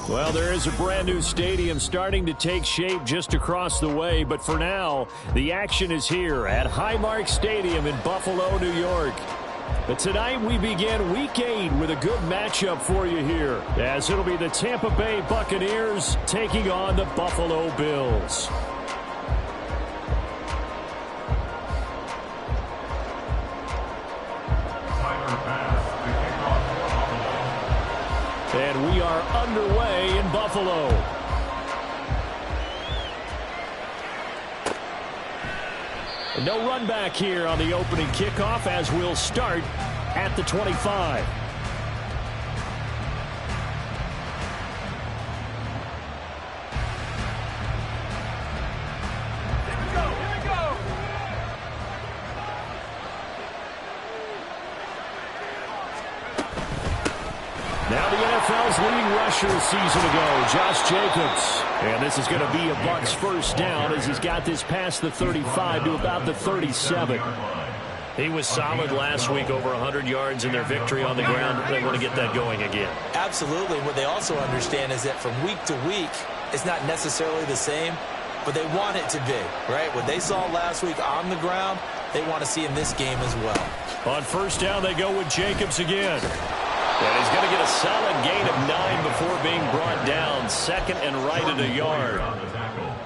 Well, there is a brand new stadium starting to take shape just across the way, but for now, the action is here at Highmark Stadium in Buffalo, New York. But tonight we begin Week 8 with a good matchup for you here, as it'll be the Tampa Bay Buccaneers taking on the Buffalo Bills. And we are underway in Buffalo. No run back here on the opening kickoff as we'll start at the 25. Now the NFL's leading rusher a season ago, Josh Jacobs. And this is going to be a Bucs first down as he's got this past the 35 to about the 37. He was solid last week, over 100 yards in their victory on the ground. They want to get that going again. Absolutely. What they also understand is that from week to week, it's not necessarily the same, but they want it to be, right? What they saw last week on the ground, they want to see in this game as well. On first down, they go with Jacobs again. And he's going to get a solid gain of 9 before being brought down. Second and right at a yard.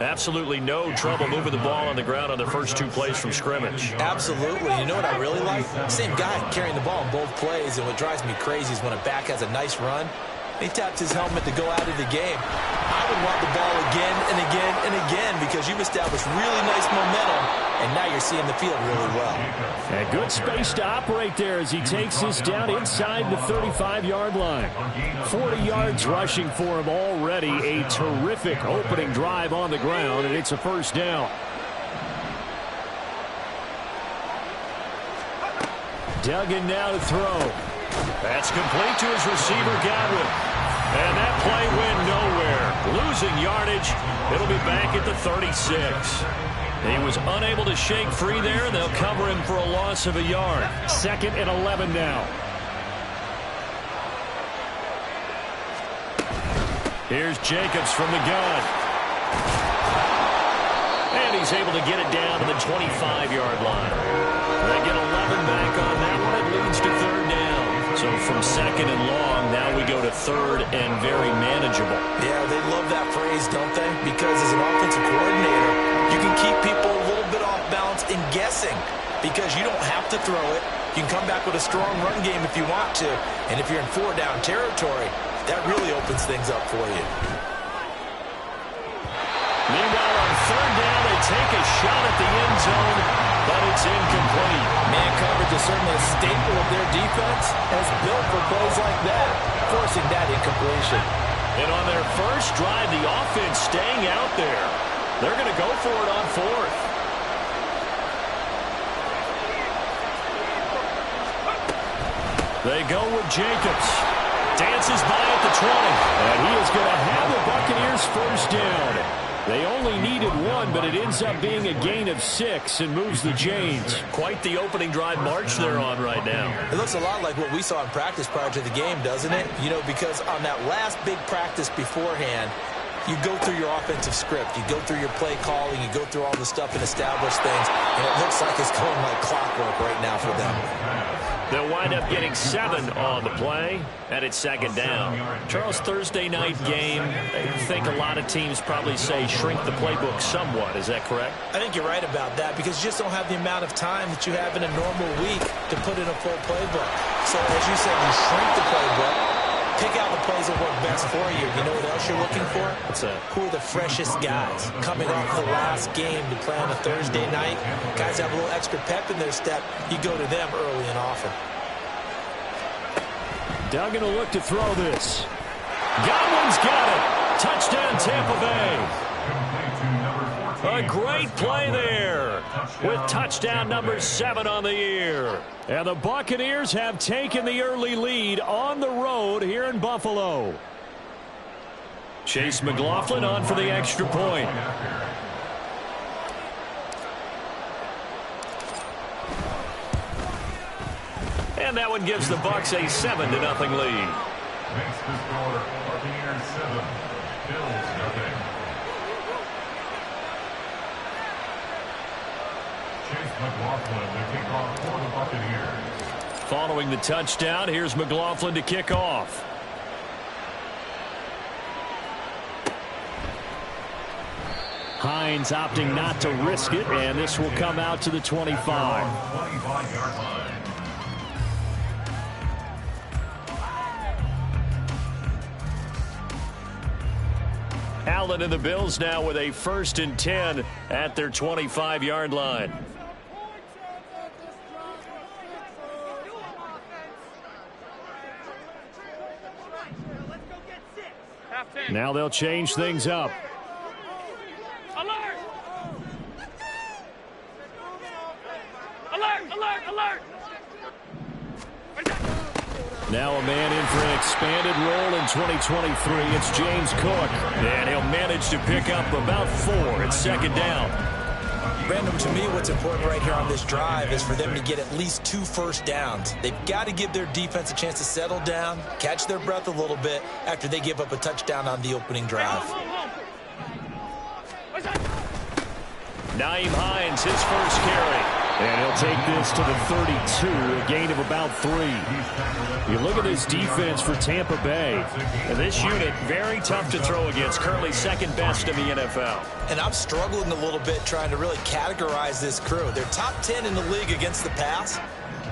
Absolutely no trouble moving the ball on the ground on the first 2 plays from scrimmage. Absolutely. You know what I really like? Same guy carrying the ball in both plays, and what drives me crazy is when a back has a nice run, he taps his helmet to go out of the game. I would want the ball again and again and again because you've established really nice momentum, and now you're seeing the field really well. And good space to operate there as he takes this down inside the 35-yard line. 40 yards rushing for him already. A terrific opening drive on the ground, and it's a first down. Duggan now to throw. That's complete to his receiver, Godwin. And that play went nowhere. Losing yardage. It'll be back at the 36. He was unable to shake free there, and they'll cover him for a loss of a yard. Second and 11 now. Here's Jacobs from the gun. And he's able to get it down to the 25-yard line. They get 11 back on that one. It leads to third down. So from second and long, now we go to third and very manageable. Yeah, they love that phrase, don't they? Because as an offensive coordinator, you can keep people a little bit off balance in guessing because you don't have to throw it. You can come back with a strong run game if you want to. And if you're in 4-down territory, that really opens things up for you. Meanwhile, on third down, they take a shot at the end zone, but it's incomplete. Man coverage is certainly a staple of their defense, and it's built for plays like that, forcing that incompletion. And on their first drive, the offense staying out there. They're going to go for it on fourth. They go with Jacobs. Dances by at the 20. And he is going to have the Buccaneers first down. They only needed 1, but it ends up being a gain of 6 and moves the chains. Quite the opening drive march they're on right now. It looks a lot like what we saw in practice prior to the game, doesn't it? You know, because on that last big practice beforehand, you go through your offensive script. You go through your play calling. You go through all the stuff and establish things. And it looks like it's going like clockwork right now for them. They'll wind up getting 7 on the play, and it's second down. Charles, Thursday night game, I think a lot of teams probably say shrink the playbook somewhat. Is that correct? I think you're right about that because you just don't have the amount of time that you have in a normal week to put in a full playbook. So as you said, you shrink the playbook, pick out the plays that work best for you. You know what else you're looking for? What's that? Who are the freshest guys coming off the last game to play on a Thursday night? Guys have a little extra pep in their step. You go to them early and often. Duggan will look to throw this. Godwin's got it. Touchdown, Tampa Bay. A great play there with touchdown number 7 on the year. And the Buccaneers have taken the early lead on the road here in Buffalo. Chase McLaughlin on for the extra point. And that one gives the Bucs a 7-0 lead. Makes the score Buccaneers 7, Bills nothing. Chase McLaughlin to kick off for the Buccaneers. Following the touchdown, here's McLaughlin to kick off. Hines opting not to risk it, and this will come out to the 25. 25-yard line. Allen and the Bills now with a 1st and 10 at their 25-yard line. Now they'll change things up. Alert! Alert! Alert! Alert! Now a man in for an expanded role in 2023. It's James Cook. And he'll manage to pick up about 4 at 2nd down. Brandon, to me, what's important right here on this drive is for them to get at least 2 first downs. They've got to give their defense a chance to settle down, catch their breath a little bit after they give up a touchdown on the opening drive. Nyheim Hines, his first carry. And he'll take this to the 32, a gain of about 3. You look at this defense for Tampa Bay. And this unit, very tough to throw against, currently 2nd best in the NFL. And I'm struggling a little bit trying to really categorize this crew. They're top 10 in the league against the pass,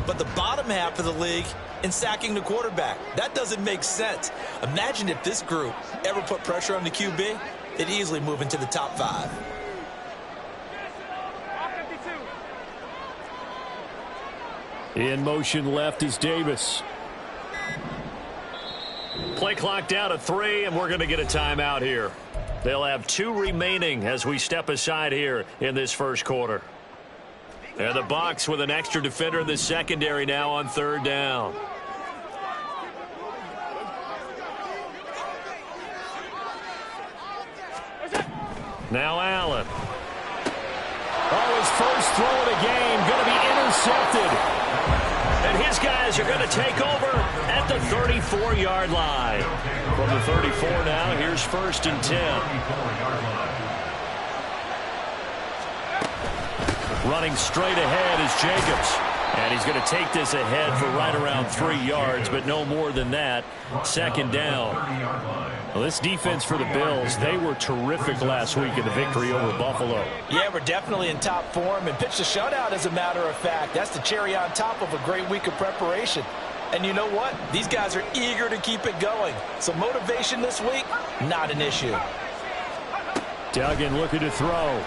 but the bottom half of the league in sacking the quarterback. That doesn't make sense. Imagine if this group ever put pressure on the QB, they'd easily move into the top 5. In motion left is Davis. Play clock down to 3, and we're going to get a timeout here. They'll have 2 remaining as we step aside here in this first quarter. And the Bucs with an extra defender in the secondary now on 3rd down. Now Allen. Oh, his first throw of the game going to be intercepted. And his guys are going to take over at the 34-yard line. From the 34 now, here's 1st and 10. Running straight ahead is Jacobs. And he's going to take this ahead for right around 3 yards, but no more than that. 2nd down. Well, this defense for the Bills, they were terrific last week in the victory over Buffalo. Yeah, we're definitely in top form and pitched a shutout, as a matter of fact. That's the cherry on top of a great week of preparation. And you know what? These guys are eager to keep it going. So motivation this week, not an issue. Duggan looking to throw.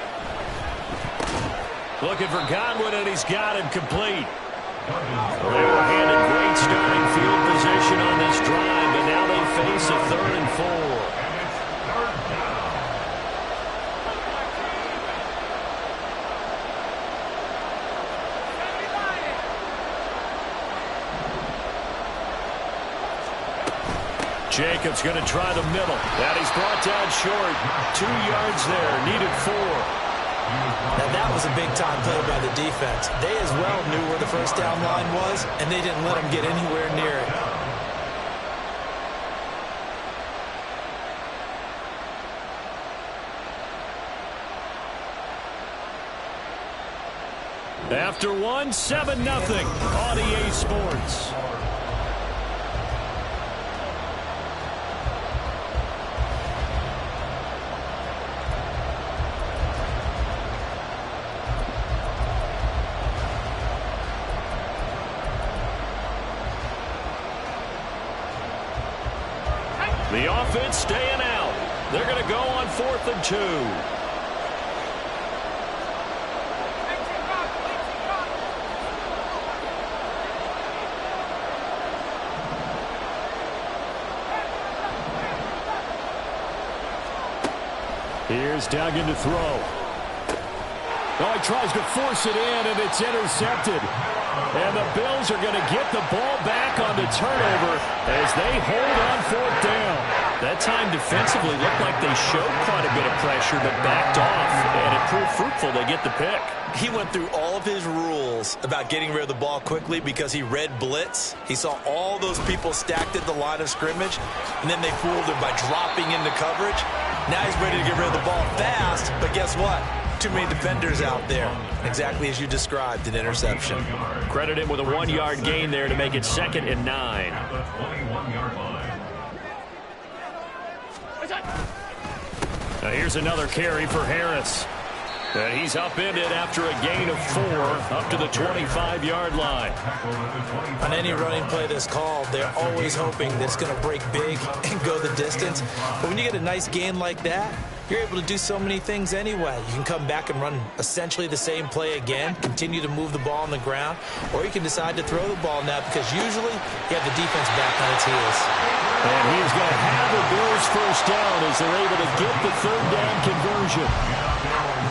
Looking for Godwin, and he's got him complete. They were handed great starting field position on this drive, but now they face a 3rd and 4. Jacobs going to try the middle. And he's brought down short. 2 yards there. Needed 4. Now that was a big-time play by the defense. They as well knew where the first down line was, and they didn't let them get anywhere near it. After 1, 7-0 on EA Sports. The offense staying out. They're going to go on 4th and 2. Here's Duggan to throw. Oh, he tries to force it in, and it's intercepted. And the Bills are going to get the ball back on the turnover as they hold on 4th down. That time defensively looked like they showed quite a bit of pressure but backed off, and it proved fruitful. They get the pick. He went through all of his rules about getting rid of the ball quickly because he read blitz. He saw all those people stacked at the line of scrimmage, and then they fooled him by dropping into coverage. Now he's ready to get rid of the ball fast, but guess what? Too many defenders out there. Exactly as you described, an interception. Credit him with a 1-yard gain there to make it 2nd and 9. At the 21-yard line. Now here's another carry for Harris. And he's upended after a gain of 4 up to the 25-yard line. On any running play that's called, they're always hoping that it's going to break big and go the distance. But when you get a nice gain like that, you're able to do so many things anyway. You can come back and run essentially the same play again, continue to move the ball on the ground, or you can decide to throw the ball now because usually you have the defense back on its heels. And he's going to have the Bills first down as they're able to get the 3rd down conversion.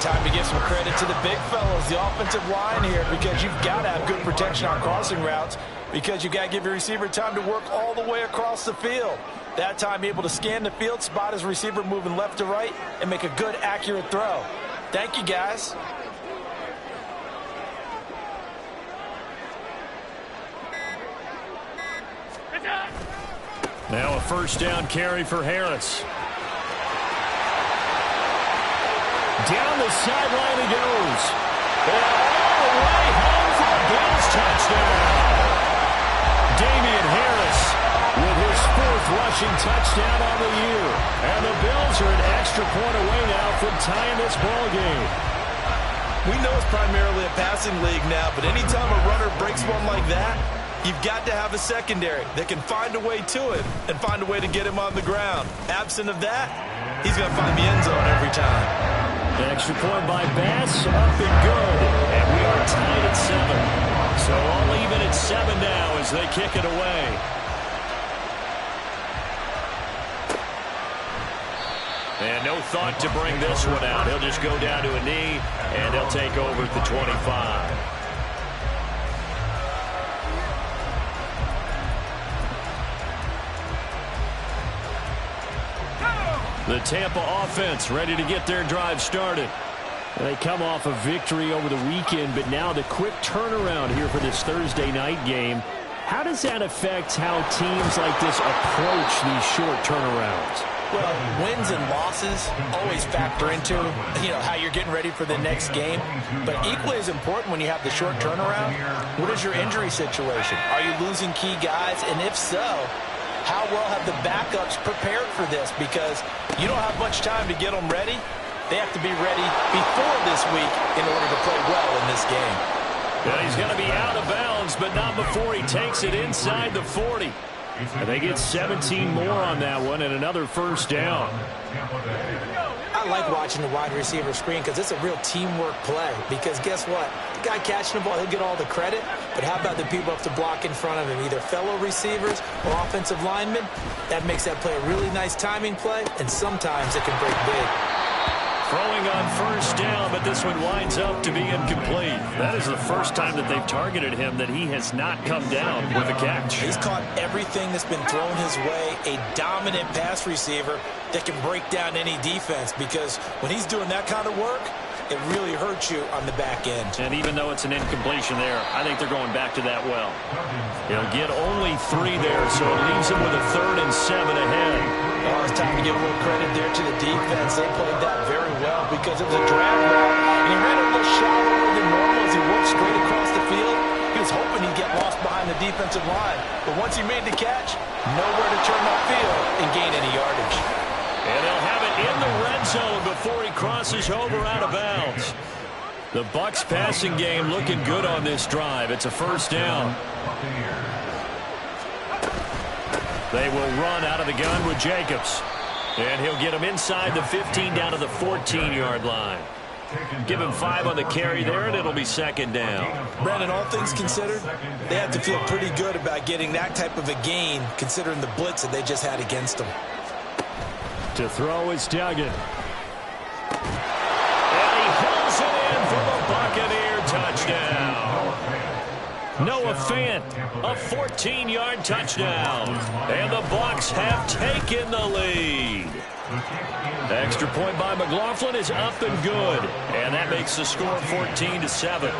Time to give some credit to the big fellas, the offensive line here, because you've got to have good protection on crossing routes because you've got to give your receiver time to work all the way across the field. That time able to scan the field, spot his receiver moving left to right, and make a good, accurate throw. Thank you, guys. Now a first down carry for Harris. Down the sideline he goes. And all the way home for a Bills touchdown. Damian Harris with his 4th rushing touchdown on the year. And the Bills are an extra point away now from tying this ball game. We know it's primarily a passing league now, but anytime a runner breaks one like that, you've got to have a secondary that can find a way to it and find a way to get him on the ground. Absent of that, he's going to find the end zone every time. The extra point by Bass, up and good. And we are tied at 7. So all even at 7 now as they kick it away. And no thought to bring this one out. He'll just go down to a knee, and they'll take over at the 25. The Tampa offense ready to get their drive started. They come off a victory over the weekend, but now the quick turnaround here for this Thursday night game. How does that affect how teams like this approach these short turnarounds? Well, wins and losses always factor into, how you're getting ready for the next game. But equally as important when you have the short turnaround, what is your injury situation? Are you losing key guys? And if so, how well have the backups prepared for this? Because you don't have much time to get them ready. They have to be ready before this week in order to play well in this game. Well, he's going to be out of bounds, but not before he takes it inside the 40. And they get 17 more on that one and another first down. I like watching the wide receiver screen because it's a real teamwork play. Because guess what? The guy catching the ball, he'll get all the credit. But how about the people up to block in front of him, either fellow receivers or offensive linemen? That makes that play a really nice timing play, and sometimes it can break big. Throwing on first down, but this one winds up to be incomplete. That is the first time that they've targeted him that he has not come down with a catch. He's caught everything that's been thrown his way, a dominant pass receiver that can break down any defense, because when he's doing that kind of work, it really hurts you on the back end. And even though it's an incompletion there, I think they're going back to that well. He'll get only 3 there, so it leaves him with a 3rd and 7 ahead. Oh, it's time to give a little credit there to the defense. They played that very well because it was a drag route, and he ran a little shallower than normal as he worked straight across the field. He was hoping he'd get lost behind the defensive line, but once he made the catch, nowhere to turn upfield and gain any yardage. And they'll have it in the red zone before he crosses over out of bounds. The Bucs passing game looking good on this drive. It's a first down. They will run out of the gun with Jacobs. And he'll get him inside the 15 down to the 14-yard line. Give him 5 on the carry there, and it'll be 2nd down. Brandon, all things considered, they have to feel pretty good about getting that type of a gain, considering the blitz that they just had against them. To throw is Duggan. And he hauls it in for the Buccaneer touchdown. Noah Fant, a 14-yard touchdown. And the Bucs have taken the lead. Extra point by McLaughlin is up and good. And that makes the score 14-7.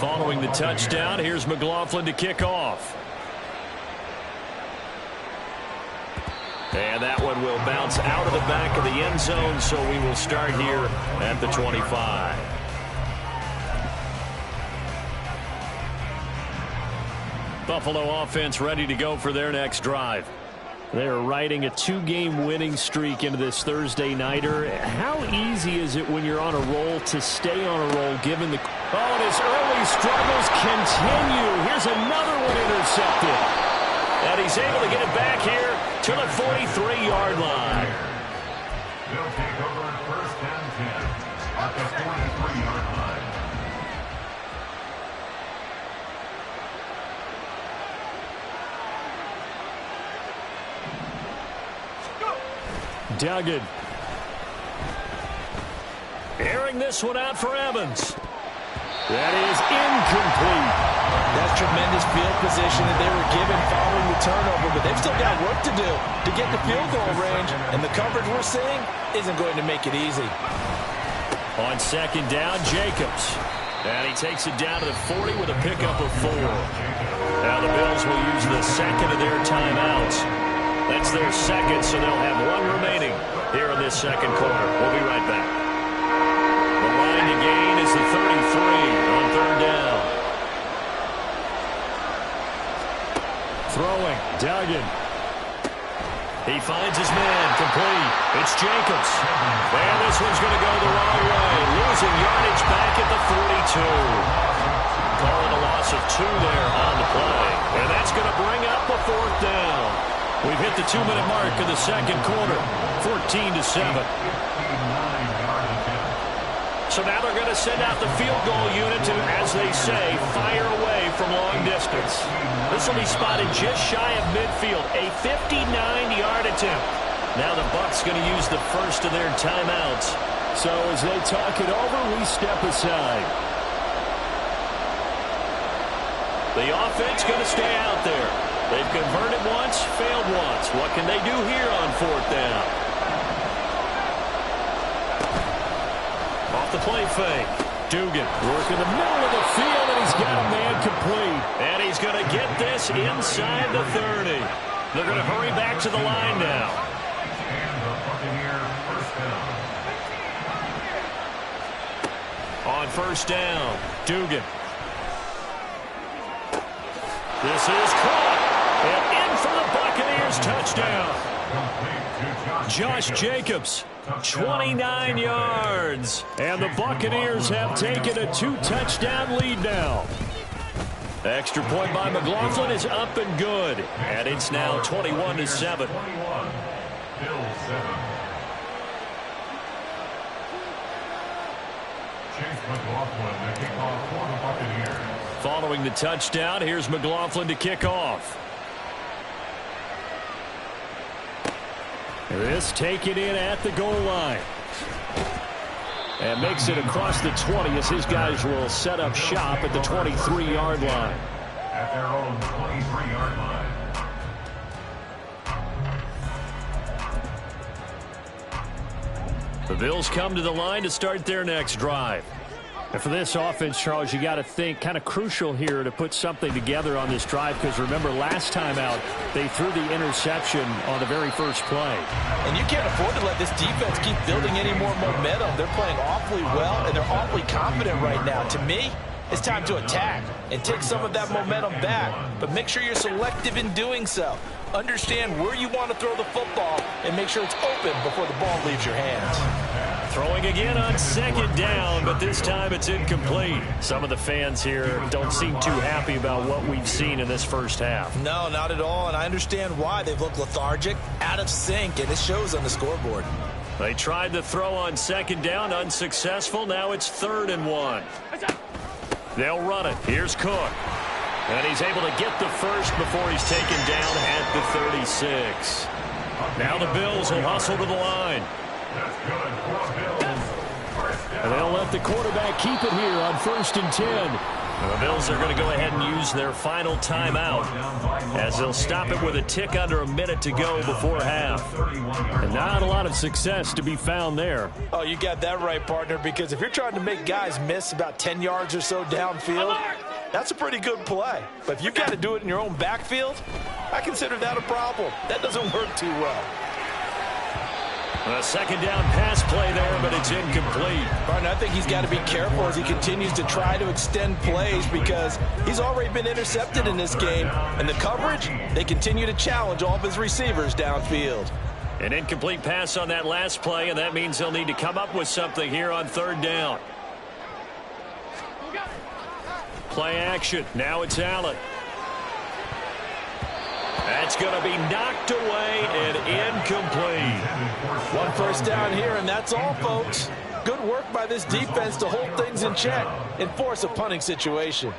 Following the touchdown, here's McLaughlin to kick off. And that one will bounce out of the back of the end zone, so we will start here at the 25. Buffalo offense ready to go for their next drive. They're riding a 2-game winning streak into this Thursday nighter. How easy is it when you're on a roll to stay on a roll given the... Oh, and his early struggles continue. Here's another one intercepted. And he's able to get it back here to the 43-yard line. They'll take over first and 10 at the 43-yard line. Duggan. Airing this one out for Evans. That is incomplete. That's tremendous field position that they were given following the turnover, but they've still got work to do to get the field goal range, and the coverage we're seeing isn't going to make it easy. On second down, Jacobs. And he takes it down to the 40 with a pickup of 4. Now the Bills will use the second of their timeouts. That's their second, so they'll have one remaining here in this second quarter. We'll be right back. The line to gain is the 33 on third down. Throwing, Duggan. He finds his man, complete. It's Jacobs. And this one's going to go the wrong way. Losing yardage back at the 42. Calling a loss of 2 there on the play. And that's going to bring up a fourth down. We've hit the 2-minute mark of the second quarter. 14-7. So now they're going to send out the field goal unit to, as they say, fire away from long distance. This will be spotted just shy of midfield. A 59-yard attempt. Now the Bucs going to use the first of their timeouts. So as they talk it over, we step aside. The offense going to stay out there. They've converted once, failed once. What can they do here on fourth down? Off the play fake. Dugan working the middle of the field, and he's got a man complete. And he's going to get this inside the 30. They're going to hurry back to the line now. And the Buccaneers first down. On first down, Dugan. This is caught. And in for the Buccaneers touchdown. Josh Jacobs, 29 yards. And the Buccaneers have taken a 2-touchdown lead now. Extra point by McLaughlin is up and good. And it's now 21-7. Following the touchdown, here's McLaughlin to kick off. This taken in at the goal line. And makes it across the 20 as his guys will set up shop at the 23-yard line. At their own 23-yard line. The Bills come to the line to start their next drive. And for this offense, Charles, you got to think kind of crucial here to put something together on this drive, because remember last time out they threw the interception on the very first play. And you can't afford to let this defense keep building any more momentum. They're playing awfully well, and they're awfully confident right now. To me, it's time to attack and take some of that momentum back, but make sure you're selective in doing so. Understand where you want to throw the football and make sure it's open before the ball leaves your hands. Throwing again on second down, but this time it's incomplete. Some of the fans here don't seem too happy about what we've seen in this first half. No, not at all, and I understand why. They've looked lethargic, out of sync, and it shows on the scoreboard. They tried to throw on second down, unsuccessful. Now it's 3rd and 1. They'll run it. Here's Cook. And he's able to get the first before he's taken down at the 36. Now the Bills will hustle to the line. That's good for Bills. And they'll let the quarterback keep it here on 1st and 10. The Bills are going to go ahead and use their final timeout as they'll stop it with a tick under a minute to go before half. And not a lot of success to be found there. Oh, you got that right, partner, because if you're trying to make guys miss about 10 yards or so downfield, that's a pretty good play. But if you've got to do it in your own backfield, I consider that a problem. That doesn't work too well. A second down pass play there, but it's incomplete. Partner, I think he's got to be careful as he continues to try to extend plays because he's already been intercepted in this game. And the coverage, they continue to challenge all of his receivers downfield. An incomplete pass on that last play, and that means they'll need to come up with something here on 3rd down. Play action. Now it's Allen. That's going to be knocked away and incomplete. 1 first down here, and that's all, folks. Good work by this defense to hold things in check and force a punting situation.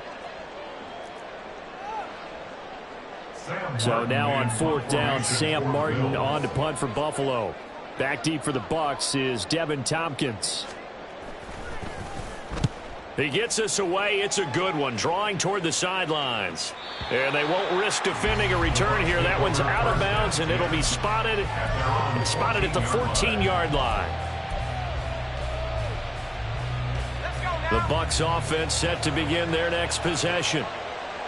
So now on 4th down, Sam Martin on to punt for Buffalo. Back deep for the Bucs is Devin Tompkins. He gets us away. It's a good one, drawing toward the sidelines. And they won't risk defending a return here. That one's out of bounds, and it'll be spotted at the 14-yard line. The Bucs offense set to begin their next possession.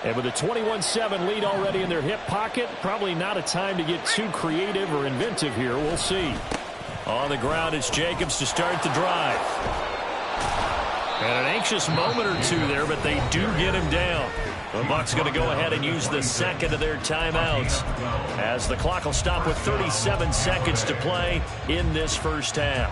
And with a 21-7 lead already in their hip pocket, probably not a time to get too creative or inventive here. We'll see. On the ground, it's Jacobs to start the drive. And an anxious moment or two there, but they do get him down. The Bucs going to go ahead and use the second of their timeouts as the clock will stop with 37 seconds to play in this first half.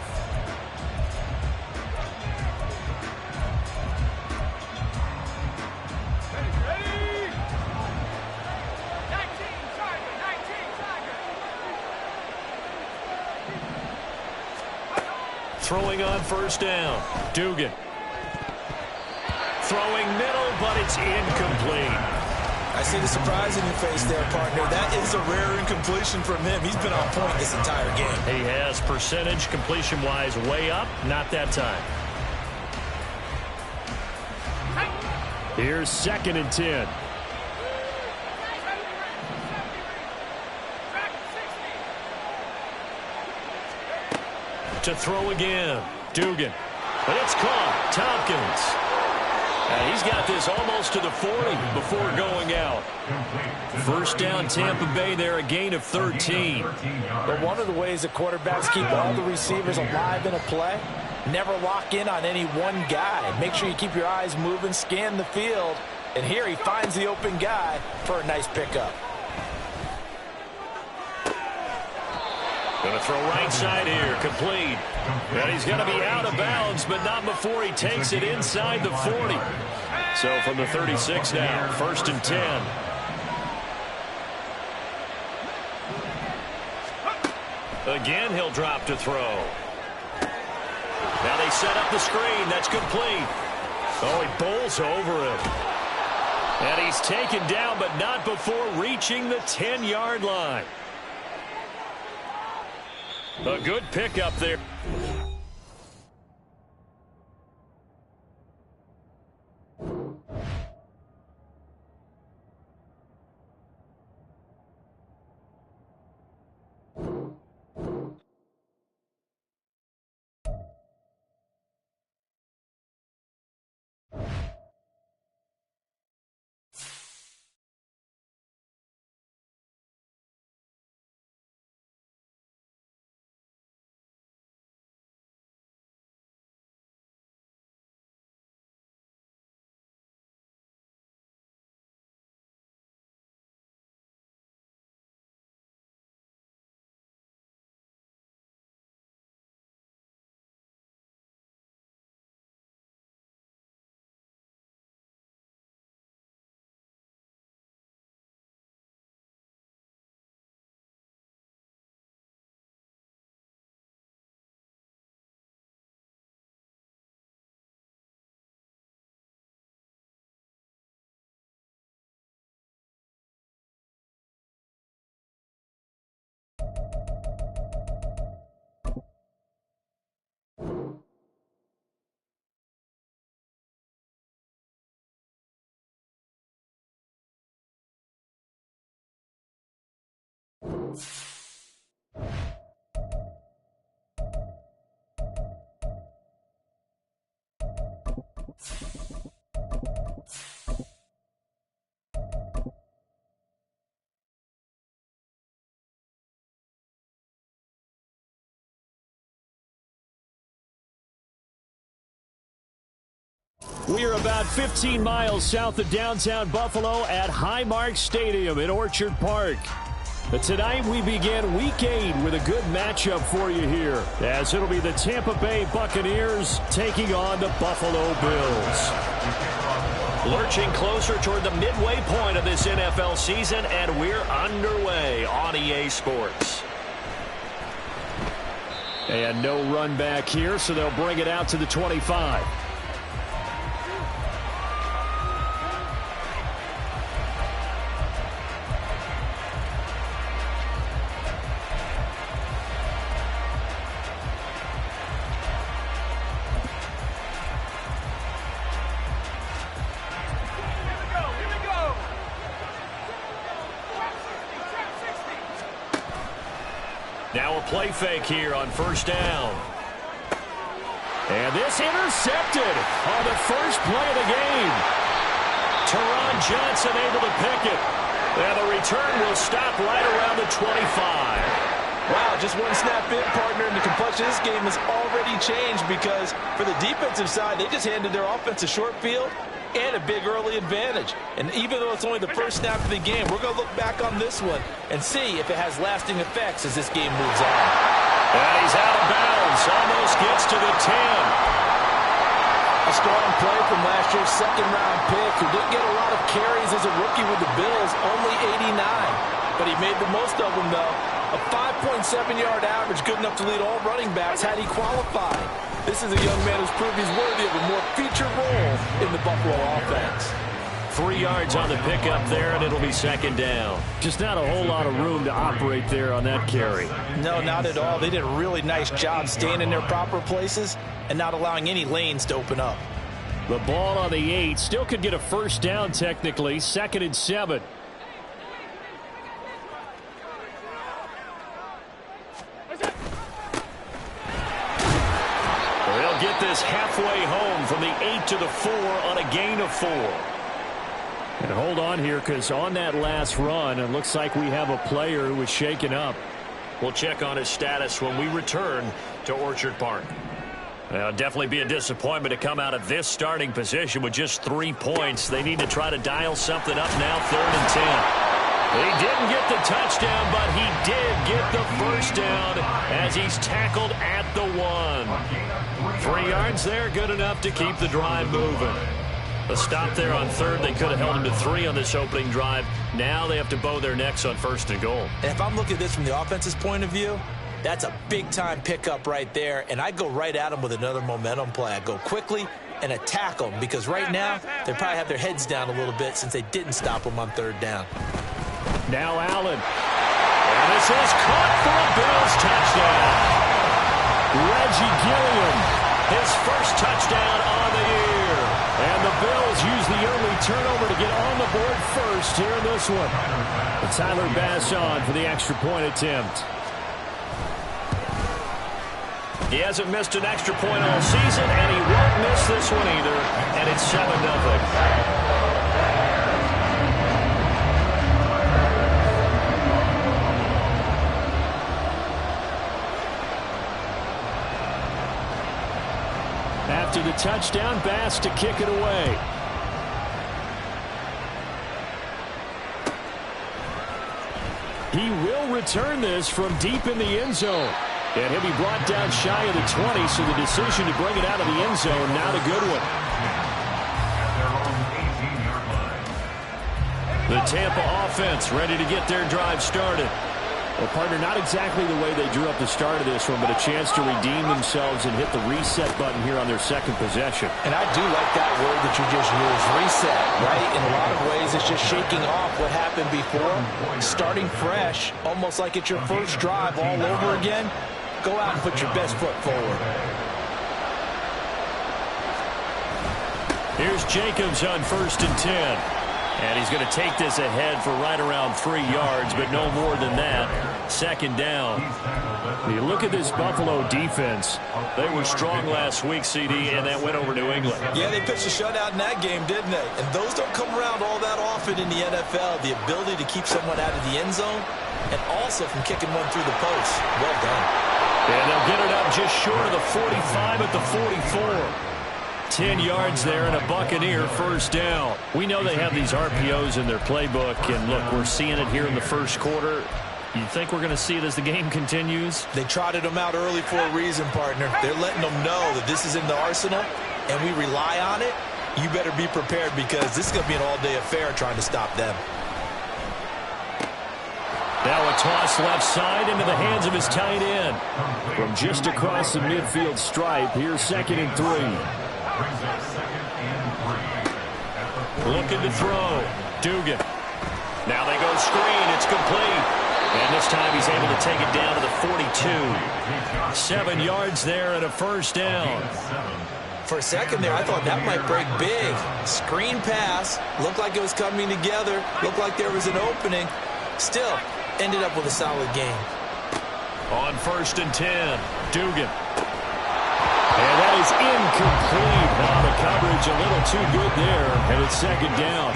Throwing on 1st down, Dugan. Throwing middle, but it's incomplete. I see the surprise in your face there, partner. That is a rare incompletion from him. He's been on point this entire game. He has percentage completion-wise way up, not that time. Here's 2nd and 10. To throw again, Dugan. But it's caught, Tompkins. He's got this almost to the 40 before going out. 1st down, Tampa Bay there, a gain of 13. But one of the ways that quarterbacks keep all the receivers alive in a play, never lock in on any one guy. Make sure you keep your eyes moving, scan the field. And here he finds the open guy for a nice pickup. Going to throw right side here, complete. And he's going to be out of bounds, but not before he takes it inside the 40. So from the 36 now, 1st and 10. Again, he'll drop to throw. Now they set up the screen. That's complete. Oh, he bowls over him. And he's taken down, but not before reaching the 10-yard line. A good pickup there. We are about 15 miles south of downtown Buffalo at Highmark Stadium in Orchard Park. But tonight we begin Week 8 with a good matchup for you here, as it'll be the Tampa Bay Buccaneers taking on the Buffalo Bills. Lurching closer toward the midway point of this NFL season, and we're underway on EA Sports. And no run back here, so they'll bring it out to the 25. Now a play fake here on first down. And this intercepted on the first play of the game. Teron Johnson able to pick it. And the return will stop right around the 25. Wow, just one snap in, partner, and the complexion of this game has already changed because for the defensive side, they just handed their offense a short field and a big early advantage. And even though it's only the first snap of the game, we're going to look back on this one and see if it has lasting effects as this game moves on. And he's out of bounds. Almost gets to the 10. A strong play from last year's second-round pick who didn't get a lot of carries as a rookie with the Bills, only 89. But he made the most of them, though. A 5.7-yard average, good enough to lead all running backs had he qualified. This is a young man who's proved he's worthy of a more featured role in the Buffalo offense. 3 yards on the pickup there, and it'll be second down. Just not a whole lot of room to operate there on that carry. No, not at all. They did a really nice job staying in their proper places and not allowing any lanes to open up. The ball on the 8. Still could get a first down technically. 2nd and 7. They'll get this halfway home from the 8 to the 4 on a gain of 4. And hold on here, because on that last run, it looks like we have a player who was shaken up. We'll check on his status when we return to Orchard Park. Well, definitely be a disappointment to come out of this starting position with just 3 points. They need to try to dial something up now, 3rd and 10. He didn't get the touchdown, but he did get the first down as he's tackled at the 1. 3 yards there, good enough to keep the drive moving. A stop there on 3rd. They could have held him to 3 on this opening drive. Now they have to bow their necks on 1st and goal. And if I'm looking at this from the offense's point of view, that's a big-time pickup right there, and I go right at them with another momentum play. I go quickly and attack them because right now they probably have their heads down a little bit since they didn't stop them on 3rd down. Now Allen. And this is caught for a Bills touchdown. Reggie Gilliam. His first touchdown on the year. And the Bills use the early turnover to get on the board first here in this one. And Tyler Bass on for the extra point attempt. He hasn't missed an extra point all season, and he won't miss this one either. And it's 7-0. After the touchdown, Bass to kick it away. He will return this from deep in the end zone. And he'll be brought down shy of the 20, so the decision to bring it out of the end zone, not a good one. The Tampa offense ready to get their drive started. Well, partner, not exactly the way they drew up the start of this one, but a chance to redeem themselves and hit the reset button here on their second possession. And I do like that word that you just used, reset, right? In a lot of ways, it's just shaking off what happened before, starting fresh, almost like it's your first drive all over again. Go out and put your best foot forward. Here's Jacobs on 1st and 10. And he's going to take this ahead for right around 3 yards, but no more than that. Second down. You look at this Buffalo defense. They were strong last week, CD, and that went over New England. Yeah, they pitched a shutout in that game, didn't they? And those don't come around all that often in the NFL. The ability to keep someone out of the end zone and also from kicking one through the post. Well done. And they'll get it up just short of the 45 at the 44. 10 yards there and a Buccaneer first down. We know they have these RPOs in their playbook, and look, we're seeing it here in the first quarter. You think we're going to see it as the game continues? They trotted them out early for a reason, partner. They're letting them know that this is in the arsenal, and we rely on it. You better be prepared because this is going to be an all-day affair trying to stop them. Now a toss left side into the hands of his tight end. From just across the midfield stripe, here's 2nd and 3. Looking to throw. Dugan. Now they go screen. It's complete. And this time he's able to take it down to the 42. 7 yards there and a first down. For a second there, I thought that might break big. Screen pass. Looked like it was coming together. Looked like there was an opening. Still, ended up with a solid game. On 1st and 10, Dugan. And that is incomplete. Now the coverage a little too good there, and it's 2nd down.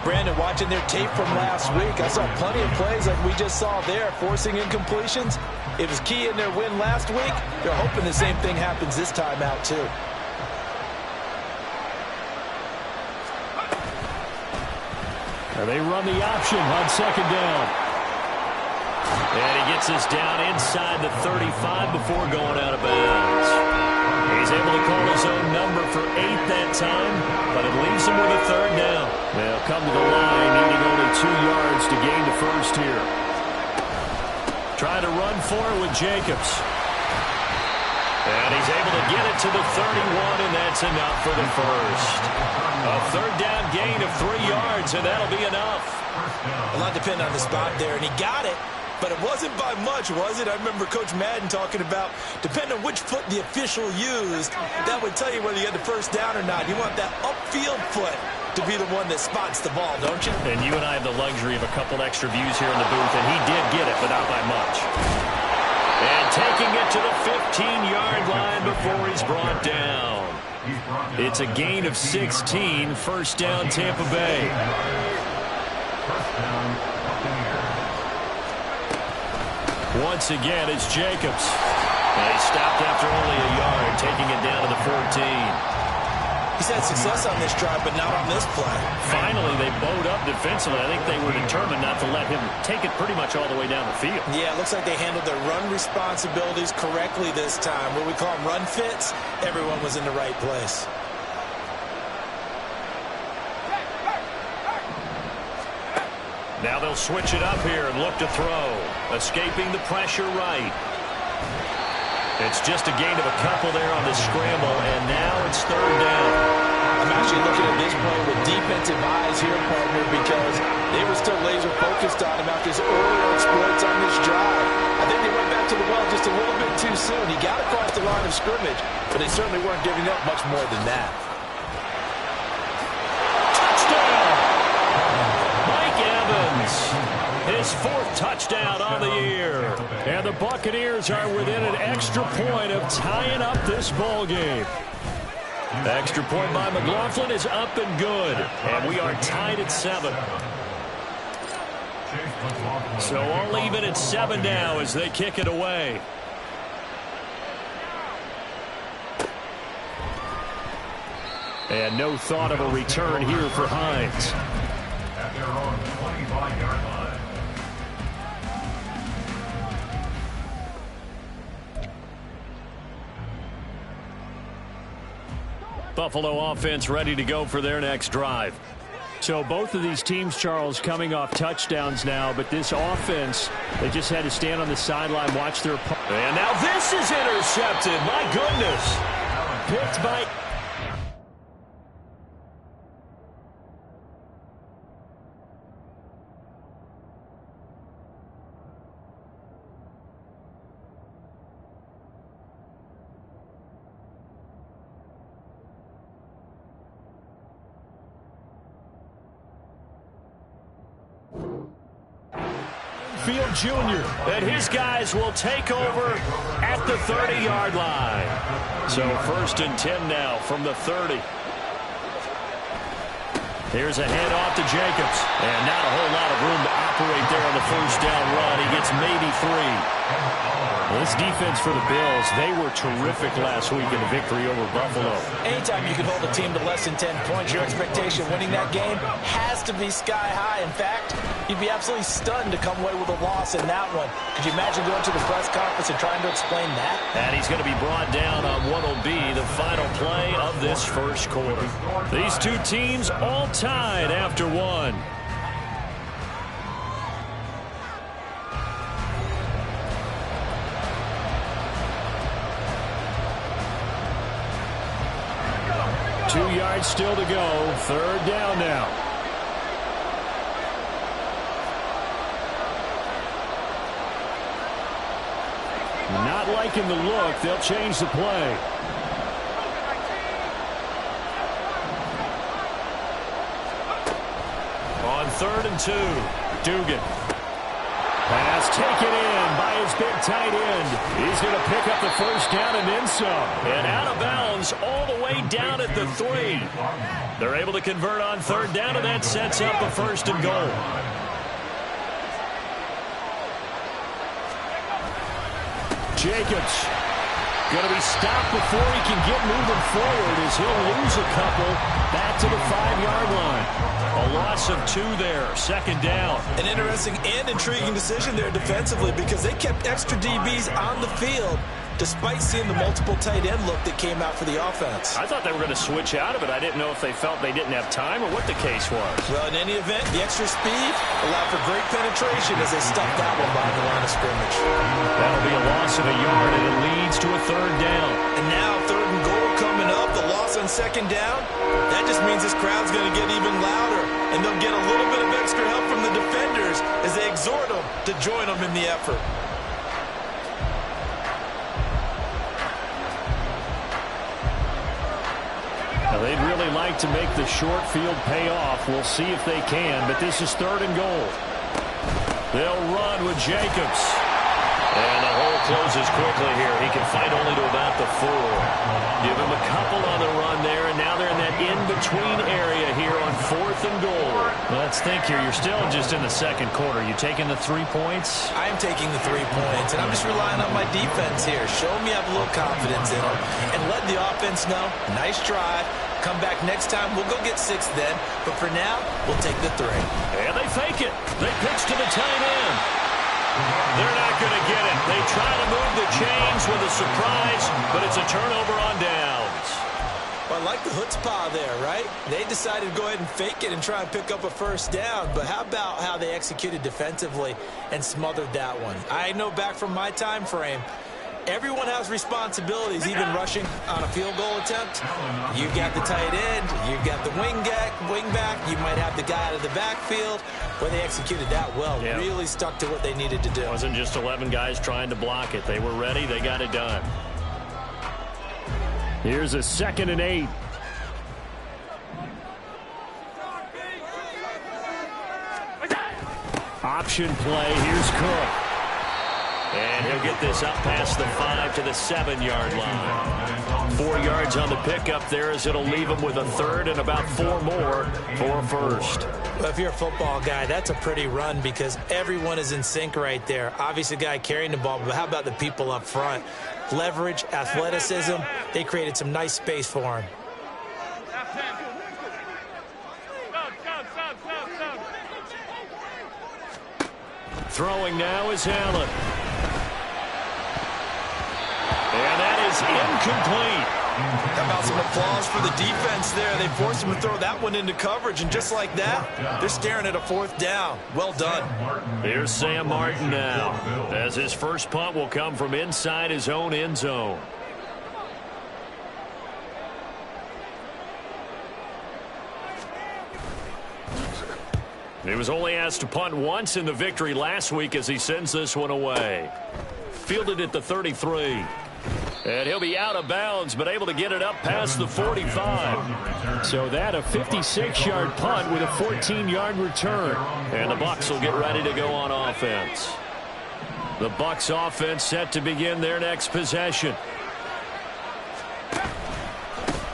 Brandon, watching their tape from last week, I saw plenty of plays like we just saw there, forcing incompletions. It was key in their win last week. They're hoping the same thing happens this time out, too. And they run the option on 2nd down. And he gets this down inside the 35 before going out of bounds. He's able to call his own number for 8 that time, but it leaves him with a 3rd down. They'll come to the line, needing only 2 yards to gain the first here. Trying to run for it with Jacobs. And he's able to get it to the 31, and that's enough for the first. A 3rd down gain of 3 yards, and that'll be enough. A lot depended on the spot there, and he got it. But it wasn't by much, was it? I remember Coach Madden talking about, depending on which foot the official used, that would tell you whether you had the first down or not. You want that upfield foot to be the one that spots the ball, don't you? And you and I have the luxury of a couple extra views here in the booth, and he did get it, but not by much. And taking it to the 15-yard line before he's brought down. It's a gain of 16, first down Tampa Bay. Once again, it's Jacobs. And he stopped after only a yard, taking it down to the 14. He's had success on this drive, but not on this play. Finally, they bowed up defensively. I think they were determined not to let him take it pretty much all the way down the field. Yeah, it looks like they handled their run responsibilities correctly this time. What we call them run fits, everyone was in the right place. Now they'll switch it up here and look to throw. Escaping the pressure right. It's just a gain of a couple there on the scramble, and now it's 3rd down. I'm actually looking at this play with defensive eyes here, partner, because they were still laser focused on him after his earlier exploits on this drive. I think they went back to the well just a little bit too soon. He got across the line of scrimmage, but they certainly weren't giving up much more than that. His 4th touchdown on the year. And the Buccaneers are within an extra point of tying up this ball game. The extra point by McLaughlin is up and good. And we are tied at 7. So all even at 7 now as they kick it away. And no thought of a return here for Hines. At their own 25-yard line. Buffalo offense ready to go for their next drive. So both of these teams, Charles, coming off touchdowns now, but this offense, they just had to stand on the sideline, watch their opponent. And now this is intercepted. My goodness. Picked by... Holyfield Jr. And his guys will take over at the 30-yard line. So 1st and 10 now from the 30. Here's a handoff to Jacobs. And not a whole lot of room to operate there on the first down run. He gets maybe 3. This defense for the Bills, they were terrific last week in the victory over Buffalo. Anytime you can hold a team to less than 10 points, your expectation of winning that game has to be sky high. In fact, you'd be absolutely stunned to come away with a loss in that one. Could you imagine going to the press conference and trying to explain that? And he's going to be brought down on what will be the final play of this first quarter. These two teams all tied after one. Two yards still to go. 3rd down now. Not liking the look. They'll change the play. On 3rd and 2, Dugan. Pass taken in by his big tight end. He's going to pick up the first down and then some. And out of bounds all the way down at the 3. They're able to convert on 3rd down, and that sets up a 1st and goal. Jacobs going to be stopped before he can get moving forward as he'll lose a couple back to the 5-yard line. A loss of 2 there, 2nd down. An interesting and intriguing decision there defensively because they kept extra DBs on the field despite seeing the multiple tight end look that came out for the offense. I thought they were going to switch out of it. I didn't know if they felt they didn't have time or what the case was. Well, in any event, the extra speed allowed for great penetration as they stuffed that one behind the line of scrimmage. That'll be a loss of a yard, and it leads to a 3rd down. And now 3rd and goal coming up, the loss on 2nd down. That just means this crowd's going to get even louder, and they'll get a little bit of extra help from the defenders as they exhort them to join them in the effort. Now, they'd really like to make the short field pay off. We'll see if they can, but this is 3rd and goal. They'll run with Jacobs. And the hole closes quickly here. He can fight only to about the 4. Give him a couple on the run there, and now they're in that in-between area here on 4th and goal. Let's think here. You're still just in the 2nd quarter. You taking the 3 points? I am taking the 3 points, and I'm just relying on my defense here. Show me I have a little confidence in them, and let the offense know, nice drive. Come back next time. We'll go get 6 then, but for now, we'll take the 3. And they fake it. They pitch to the tight end. They're not going to get it. They try to move the chains with a surprise, but it's a turnover on downs. Well, I like the chutzpah there, right? They decided to go ahead and fake it and try and pick up a 1st down, but how about how they executed defensively and smothered that one? I know back from my time frame, everyone has responsibilities, even rushing on a field goal attempt. You've got the tight end, you've got the wing back, you might have the guy out of the backfield. But they executed that well, really stuck to what they needed to do. It wasn't just 11 guys trying to block it. They were ready, they got it done. Here's a 2nd and 8. Option play, here's Cook. And he'll get this up past the 5 to the 7-yard line. 4 yards on the pickup there as it'll leave him with a 3rd and about 4 more for a 1st. Well, if you're a football guy, that's a pretty run because everyone is in sync right there. Obviously, the guy carrying the ball, but how about the people up front? Leverage, athleticism, they created some nice space for him. Throwing now is Allen. And that is incomplete. How about some applause for the defense there? They forced him to throw that one into coverage, and just like that, they're staring at a 4th down. Well done. Here's Sam Martin now, as his first punt will come from inside his own end zone. He was only asked to punt once in the victory last week as he sends this one away. Fielded at the 33. And he'll be out of bounds, but able to get it up past the 45. So that a 56-yard punt with a 14-yard return. And the Bucs will get ready to go on offense. The Bucs offense set to begin their next possession.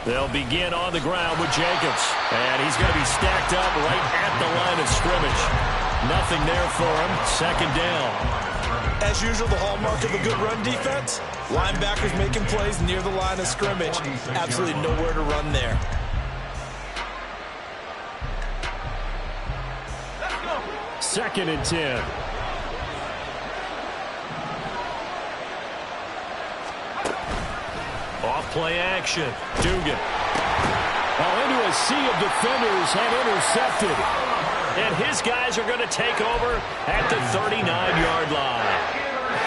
They'll begin on the ground with Jacobs. And he's going to be stacked up right at the line of scrimmage. Nothing there for him. Second down. As usual, the hallmark of a good run defense, linebackers making plays near the line of scrimmage. Absolutely nowhere to run there. Second and 10. Off-play action. Dugan. Into a sea of defenders and intercepted. And his guys are going to take over at the 39-yard line.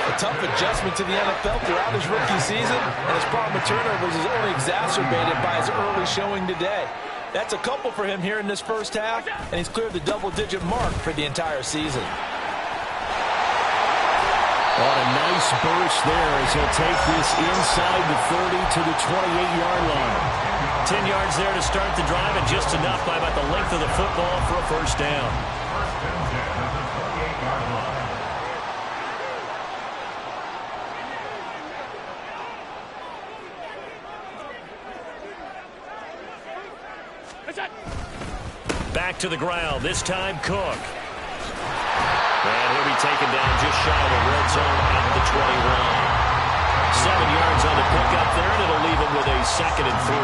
A tough adjustment to the NFL throughout his rookie season, and his problem with turnovers is only exacerbated by his early showing today. That's a couple for him here in this first half, and he's cleared the double-digit mark for the entire season. What a nice burst there as he'll take this inside the 30 to the 28-yard line. 10 yards there to start the drive, and just enough by about the length of the football for a first down. Back to the ground, this time Cook. And he'll be taken down just shy of the red zone at the 21. 7 yards on the pickup there, and it'll leave him with a 2nd and 3.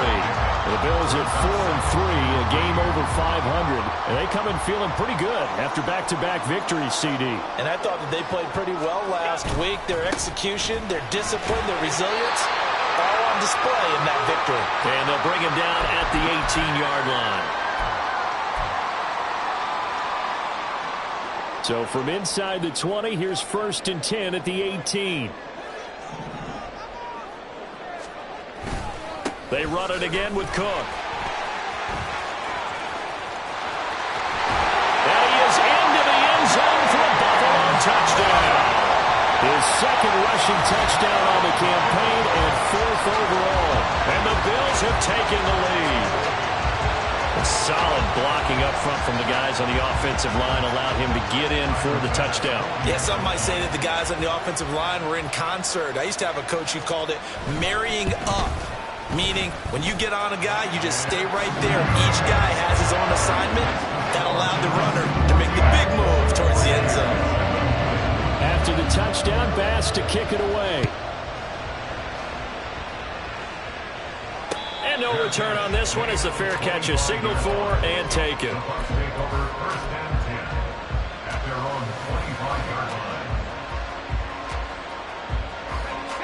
The Bills at 4-3, a game over 500. And they come in feeling pretty good after back-to-back victories, CD. And I thought that they played pretty well last week. Their execution, their discipline, their resilience, all on display in that victory. And they'll bring him down at the 18-yard line. So from inside the 20, here's 1st and 10 at the 18. They run it again with Cook. And he is into the end zone for a Buffalo touchdown. His 2nd rushing touchdown on the campaign and 4th overall. And the Bills have taken the lead. Solid blocking up front from the guys on the offensive line allowed him to get in for the touchdown. Yeah, some might say that the guys on the offensive line were in concert. I used to have a coach who called it marrying up, meaning when you get on a guy, you just stay right there. Each guy has his own assignment. That allowed the runner to make the big move towards the end zone. After the touchdown, Bass to kick it away. And no return on this one as the fair catch is signaled for and taken.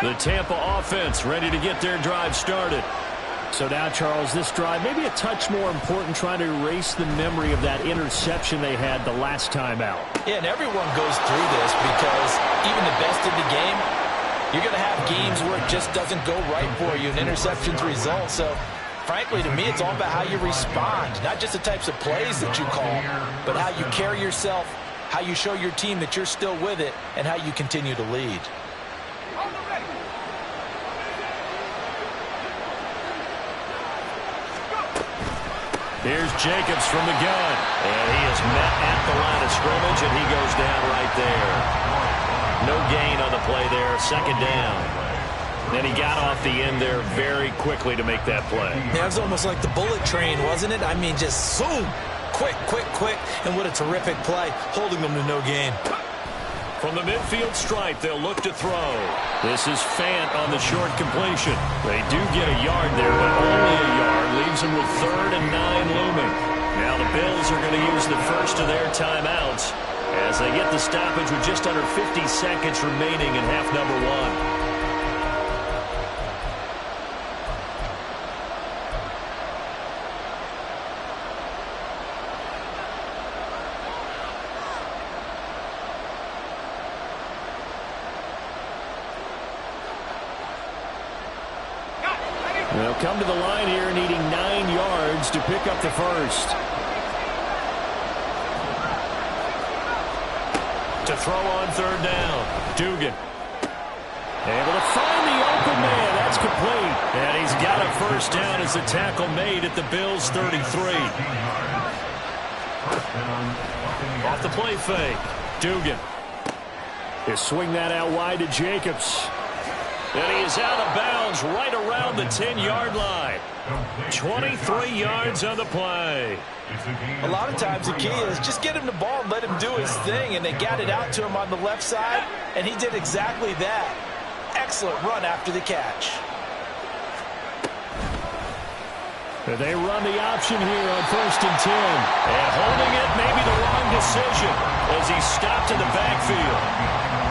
The Tampa offense ready to get their drive started. So now, Charles, this drive maybe a touch more important, trying to erase the memory of that interception they had the last time out. Yeah, and everyone goes through this because even the best in the game, you're going to have games where it just doesn't go right for you, and interceptions result. So, frankly, to me, it's all about how you respond, not just the types of plays that you call, but how you carry yourself, how you show your team that you're still with it, and how you continue to lead. Here's Jacobs from the gun. And he is met at the line of scrimmage, and he goes down right there. No gain on the play there. 2nd down. Then he got off the end there very quickly to make that play. Yeah, it was almost like the bullet train, wasn't it? I mean, just zoom. Quick, quick, quick. And what a terrific play, holding them to no gain. From the midfield stripe, they'll look to throw. This is Fant on the short completion. They do get a yard there, but only a yard. Leaves them with 3rd and 9 looming. Now the Bills are going to use the first of their timeouts as they get the stoppage with just under 50 seconds remaining in half number 1. They'll come to the line here needing 9 yards to pick up the first. To throw on 3rd down, Dugan. Able to find the open man. That's incomplete. And he's got a first down as the tackle made at the Bills' 33. Off the play fake. Dugan. They swing that out wide to Jacobs. And he is out of bounds right around the 10-yard line. 23 yards on the play. A lot of times the key is just get him the ball and let him do his thing, and they got it out to him on the left side, and he did exactly that. Excellent run after the catch. They run the option here on 1st and 10. And holding it may be the wrong decision as he stopped in the backfield.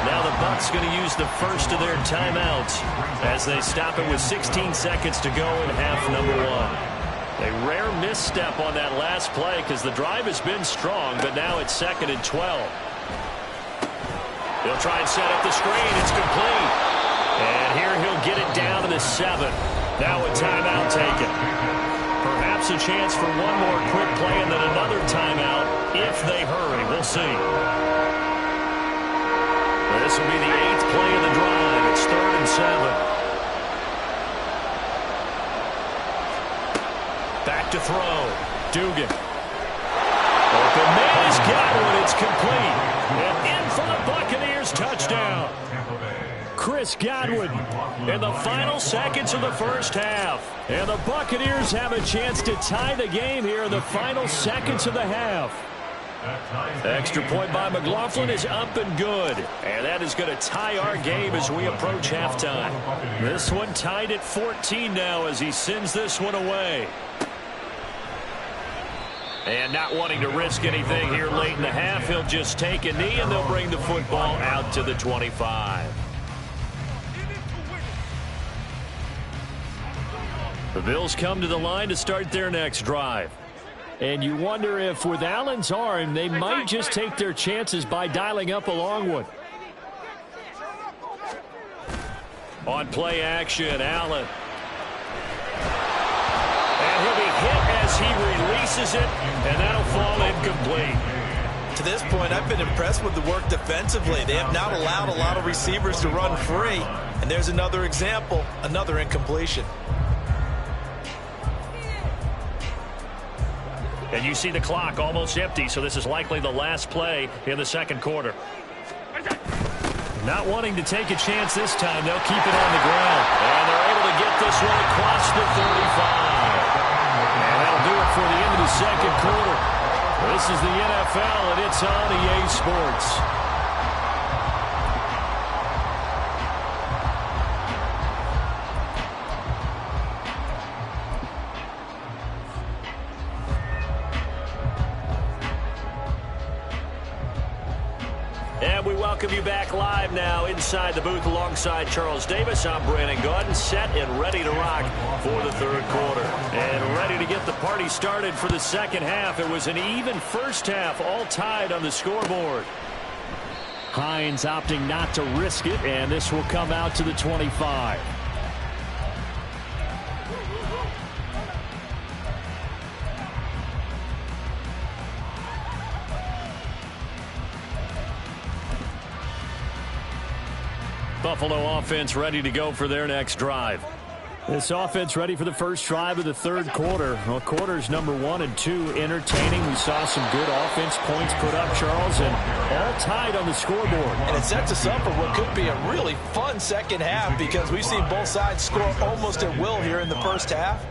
Now the Bucs going to use the first of their timeouts as they stop it with 16 seconds to go in half number 1. A rare misstep on that last play because the drive has been strong, but now it's 2nd and 12. He'll try and set up the screen. It's complete. And here he'll get it down to the 7. Now a timeout taken. Perhaps a chance for one more quick play and then another timeout if they hurry. We'll see. This will be the 8th play of the drive. It's 3rd and 7. Back to throw. Dugan. Open man has got one. It's complete. And in for the Buccaneers touchdown. Chris Godwin in the final seconds of the first half. And the Buccaneers have a chance to tie the game here in the final seconds of the half. Extra point by McLaughlin is up and good. And that is going to tie our game as we approach halftime. This one tied at 14 now as he sends this one away. And not wanting to risk anything here late in the half, he'll just take a knee and they'll bring the football out to the 25. The Bills come to the line to start their next drive. And you wonder if with Allen's arm, they might just take their chances by dialing up a long one. On play action, Allen. And he'll be hit as he releases it, and that'll fall incomplete. To this point, I've been impressed with the work defensively. They have not allowed a lot of receivers to run free. And there's another example, another incompletion. And you see the clock almost empty, so this is likely the last play in the second quarter. Not wanting to take a chance this time, they'll keep it on the ground. And they're able to get this one across the 35. And that'll do it for the end of the second quarter. This is the NFL, and it's on EA Sports. And we welcome you back live now inside the booth alongside Charles Davis. I'm Brandon Gaudin, set and ready to rock for the third quarter. And ready to get the party started for the second half. It was an even first half, all tied on the scoreboard. Hines opting not to risk it, and this will come out to the 25. Buffalo offense ready to go for their next drive. This offense ready for the first drive of the third quarter. Well, quarters number 1 and 2 entertaining. We saw some good offense points put up, Charles, and all tied on the scoreboard. And it sets us up for what could be a really fun second half because we've seen both sides score almost at will here in the first half.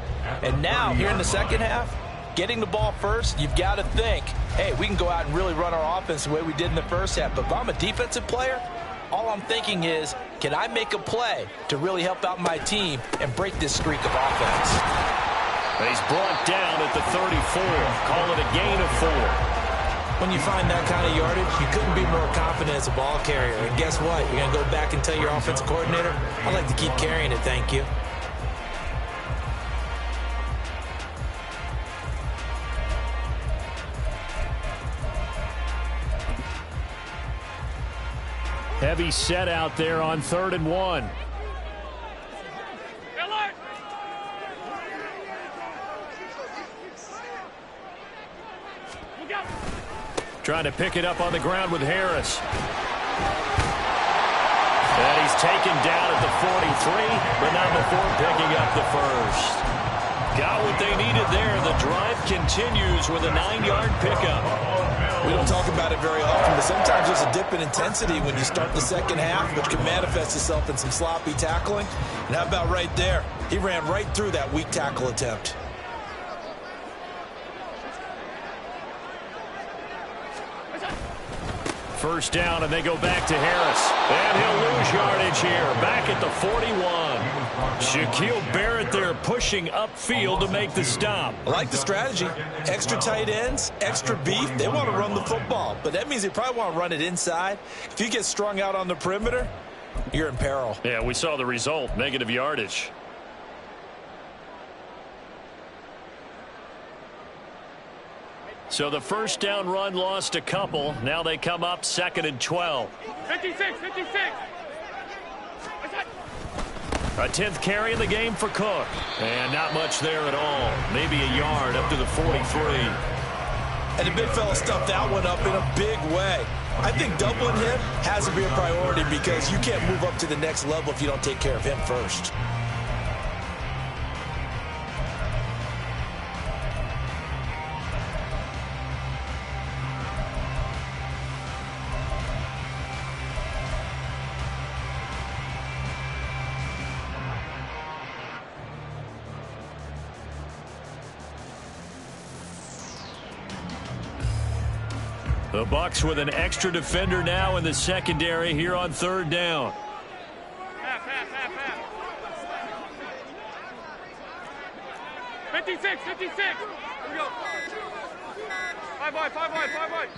And now, here in the second half, getting the ball first, you've got to think, hey, we can go out and really run our offense the way we did in the first half. But if I'm a defensive player, all I'm thinking is, can I make a play to really help out my team and break this streak of offense? He's brought down at the 34. Call it a gain of 4. When you find that kind of yardage, you couldn't be more confident as a ball carrier. And guess what? You're going to go back and tell your offensive coordinator, I'd like to keep carrying it, thank you. Heavy set out there on 3rd and 1. Alert! Look out! Trying to pick it up on the ground with Harris. And he's taken down at the 43, but not before picking up the first. Got what they needed there. The drive continues with a 9-yard pickup. We don't talk about it very often, but sometimes there's a dip in intensity when you start the second half, which can manifest itself in some sloppy tackling. And how about right there? He ran right through that weak tackle attempt. First down, and they go back to Harris. And he'll lose yardage here. Back at the 41. Shaquille Barrett there pushing upfield to make the stop. I like the strategy. Extra tight ends, extra beef. They want to run the football, but that means they probably want to run it inside. If you get strung out on the perimeter, you're in peril. Yeah, we saw the result, negative yardage. So the first down run lost a couple. Now they come up 2nd and 12. 56, 56. A 10th carry in the game for Cook. And not much there at all. Maybe a yard up to the 43. And the big fella stuffed that one up in a big way. I think doubling him has to be a priority because you can't move up to the next level if you don't take care of him first. The Bucs with an extra defender now in the secondary here on 3rd down. Pass. 56, 56. Here we go. 5 wide.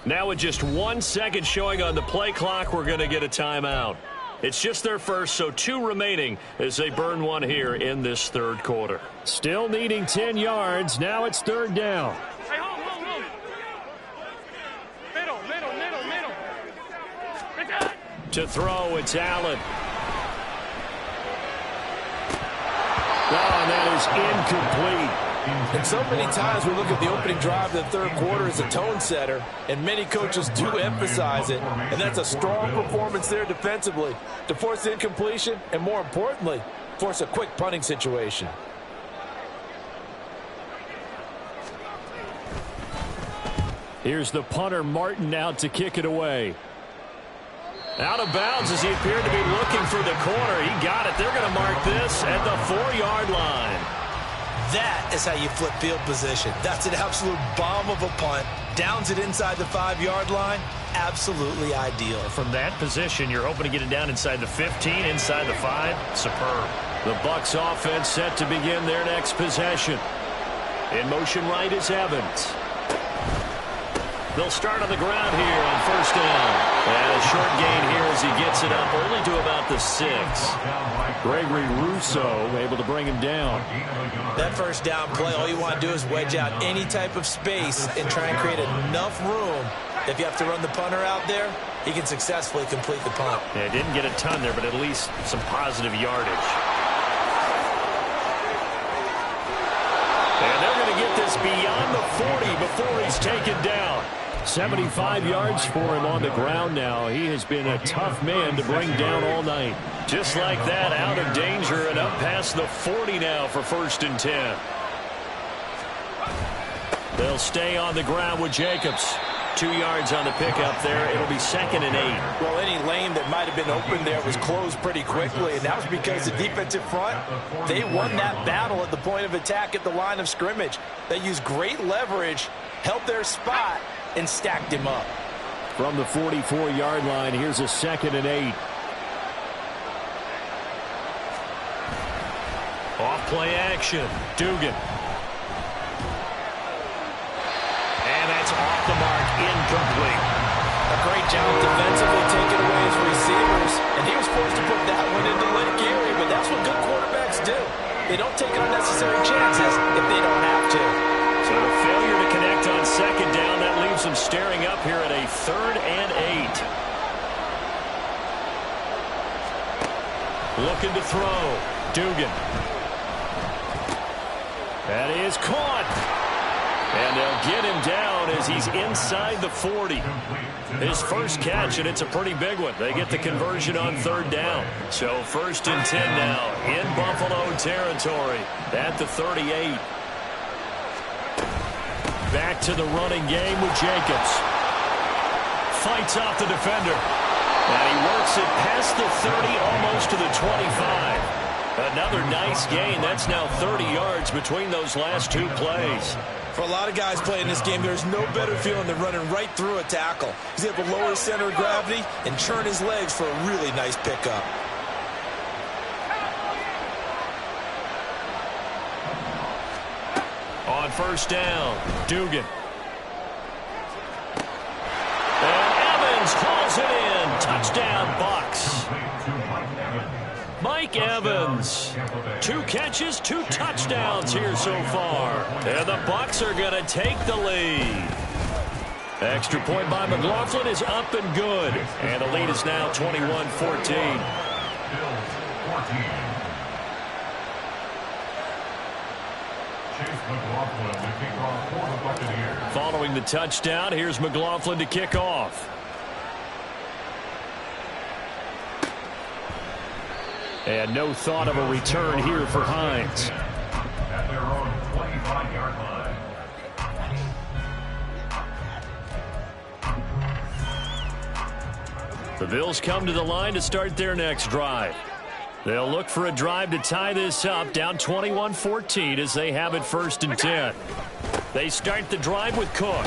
Now with just 1 second showing on the play clock, we're going to get a timeout. It's just their first, so 2 remaining as they burn one here in this 3rd quarter. Still needing 10 yards. Now it's 3rd down. Hey, hold. Middle. To throw, it's Allen. Oh, and that is incomplete. And so many times we look at the opening drive of the 3rd quarter as a tone setter, and many coaches do emphasize it, and that's a strong performance there defensively to force incompletion and, more importantly, force a quick punting situation. Here's the punter, Martin, out to kick it away. Out of bounds as he appeared to be looking for the corner. He got it. They're going to mark this at the 4-yard line. That is how you flip field position. That's an absolute bomb of a punt. Downs it inside the 5-yard line. Absolutely ideal. From that position, you're hoping to get it down inside the 15, inside the 5. Superb. The Bucs offense set to begin their next possession. In motion right is Evans. They'll start on the ground here on 1st down. And a short gain here as he gets it up only to about the 6. Gregory Rousseau able to bring him down. That 1st down play, all you want to do is wedge out any type of space and try and create enough room. If you have to run the punter out there, he can successfully complete the punt. Yeah, didn't get a ton there, but at least some positive yardage. And they're going to get this beyond the 40 before he's taken down. 75 yards for him on the ground now. He has been a tough man to bring down all night. Just like that, out of danger and up past the 40 now for 1st and 10. They'll stay on the ground with Jacobs. 2 yards on the pickup there. It'll be 2nd and 8. Well, any lane that might have been open there was closed pretty quickly, and that was because the defensive front, they won that battle at the point of attack at the line of scrimmage. They used great leverage, held their spot, and stacked him up. From the 44-yard line, here's a 2nd and 8. Off play action. Dugan. And that's off the mark. Incomplete. A great job defensively taking away his receivers, and he was forced to put that one into Lake Erie, but that's what good quarterbacks do. They don't take unnecessary chances if they don't have to. So the failure to connect on 2nd down, that leaves them staring up here at a 3rd and 8. Looking to throw. Dugan. That is caught. And they'll get him down as he's inside the 40. His first catch, and it's a pretty big one. They get the conversion on third down. So 1st and 10 now in Buffalo territory at the 38. Back to the running game with Jacobs. Fights off the defender. And he works it past the 30, almost to the 25. Another nice gain. That's now 30 yards between those last two plays. For a lot of guys playing this game, there's no better feeling than running right through a tackle. He's able to lower his center of gravity and churn his legs for a really nice pickup. On 1st down, Dugan. And Evans hauls it in. Touchdown, Bucks. Mike Evans. 2 catches, 2 touchdowns here so far. And the Bucks are going to take the lead. Extra point by McLaughlin is up and good. And the lead is now 21-14. Following the touchdown, here's McLaughlin to kick off. And no thought of a return here for Hines. At their own 25-yard line. The Bills come to the line to start their next drive. They'll look for a drive to tie this up, down 21-14 as they have it 1st and 10. They start the drive with Cook.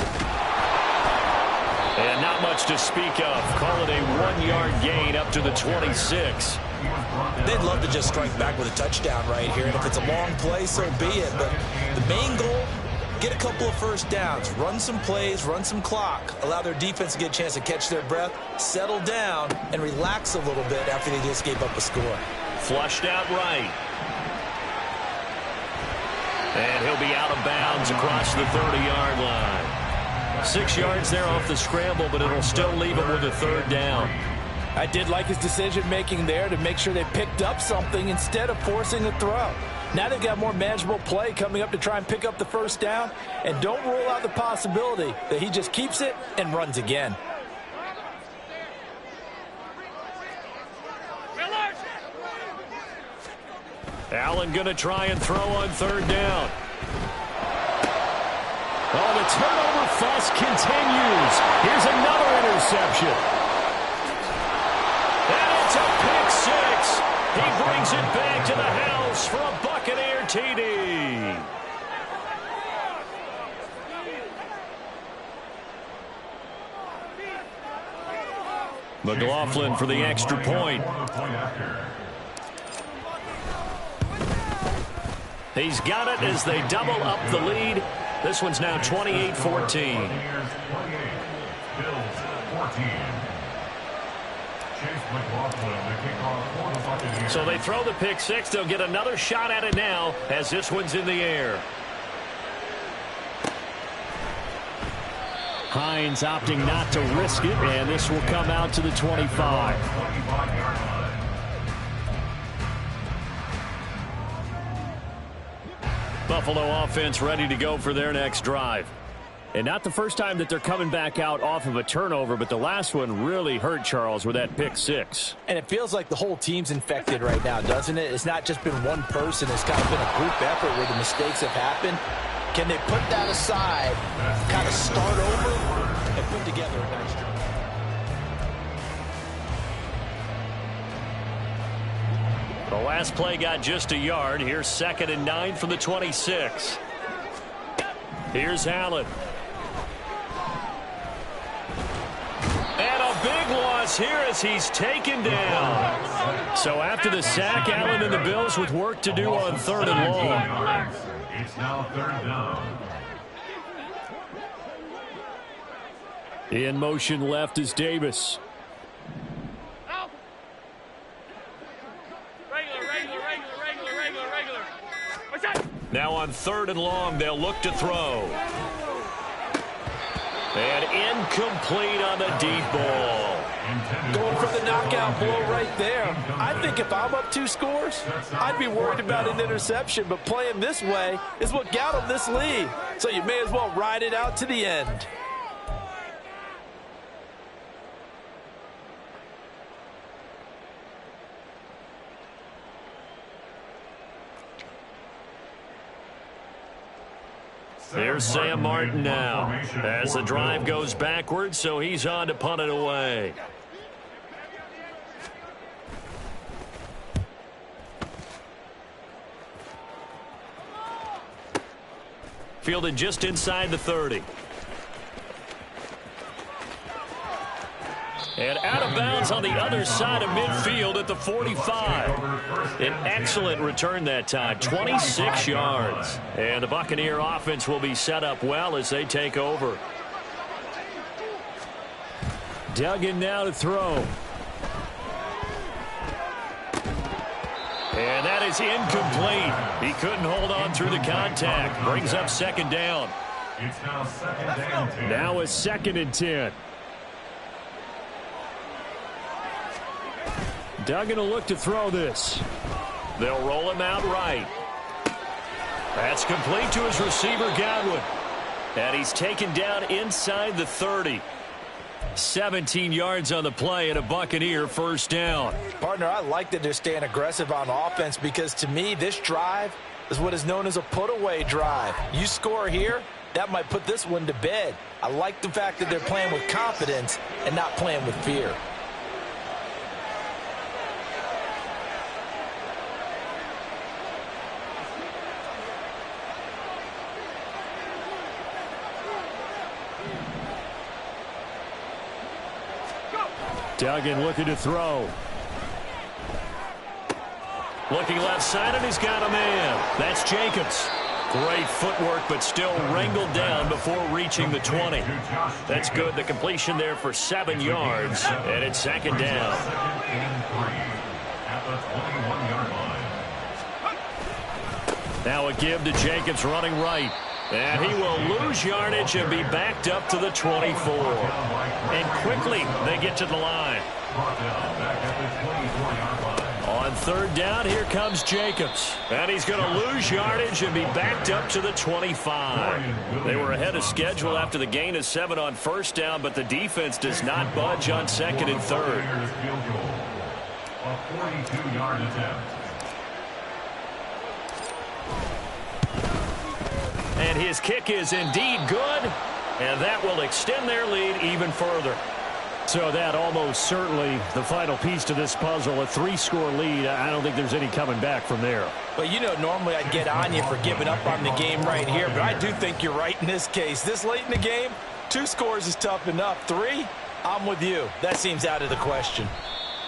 And not much to speak of. Call it a 1-yard gain up to the 26. They'd love to just strike back with a touchdown right here, and if it's a long play, so be it. But the main goal, get a couple of first downs, run some plays, run some clock, allow their defense to get a chance to catch their breath, settle down, and relax a little bit after they just gave up a score. Flushed out right. And he'll be out of bounds across the 30-yard line. 6 yards there off the scramble, but it'll still leave him with a 3rd down. I did like his decision-making there to make sure they picked up something instead of forcing a throw. Now they've got more manageable play coming up to try and pick up the 1st down, and don't rule out the possibility that he just keeps it and runs again. Allen going to try and throw on 3rd down. Oh, the turnover fuss continues. Here's another interception. And it's a pick 6. He brings it back to the house for a Buccaneer TD. McLaughlin for the extra point. He's got it as they double up the lead. This one's now 28-14. So they throw the pick 6. They'll get another shot at it now as this one's in the air. Hines opting not to risk it, and this will come out to the 25. Buffalo offense ready to go for their next drive. And not the first time that they're coming back out off of a turnover, but the last one really hurt Charles with that pick 6. And it feels like the whole team's infected right now, doesn't it? It's not just been one person. It's kind of been a group effort where the mistakes have happened. Can they put that aside, kind of start over, and put together a nice drive? The last play got just a yard. Here's 2nd and 9 from the 26. Here's Allen. And a big loss here as he's taken down. So after the sack, Allen and the Bills with work to do on 3rd and long. It's now 3rd down. In motion left is Davis. Regular. Now on 3rd and long, they'll look to throw. And incomplete on the deep ball. Going for the knockout blow right there. I think if I'm up 2 scores, I'd be worried about an interception, but playing this way is what got him this lead. So you may as well ride it out to the end. Here's Sam Martin now as the drive goes backwards, so he's on to punt it away. Fielded just inside the 30. And out of bounds on the other side of midfield at the 45. An excellent return that time, 26 yards. And the Buccaneer offense will be set up well as they take over. Duggan now to throw. And that is incomplete. He couldn't hold on through the contact. Brings up second down. It's now 2nd and 10. Now it's 2nd and 10. Duggan will look to throw this. They'll roll him out right. That's complete to his receiver, Godwin. And he's taken down inside the 30. 17 yards on the play and a Buccaneer first down. Partner, I like that they're staying aggressive on offense because to me, this drive is what is known as a put-away drive. You score here, that might put this one to bed. I like the fact that they're playing with confidence and not playing with fear. Duggan looking to throw. Looking left side, and he's got a man. That's Jacobs. Great footwork, but still wrangled down before reaching the 20. That's good. The completion there for 7 yards, and it's second down. 2nd and 3 at the 21-yard line. Now a give to Jacobs running right. And he will lose yardage and be backed up to the 24. And quickly they get to the line. Brought down back at the 24-yard line. On third down, here comes Jacobs. And he's going to lose yardage and be backed up to the 25. They were ahead of schedule after the gain of 7 on first down, but the defense does not budge on second and third. Field goal. A 42-yard attempt. And his kick is indeed good, and that will extend their lead even further. So that almost certainly the final piece to this puzzle, a 3-score lead. I don't think there's any coming back from there. But you know, normally I'd get on you for giving up on the game right here, but I do think you're right in this case. This late in the game, 2 scores is tough enough. 3, I'm with you. That seems out of the question.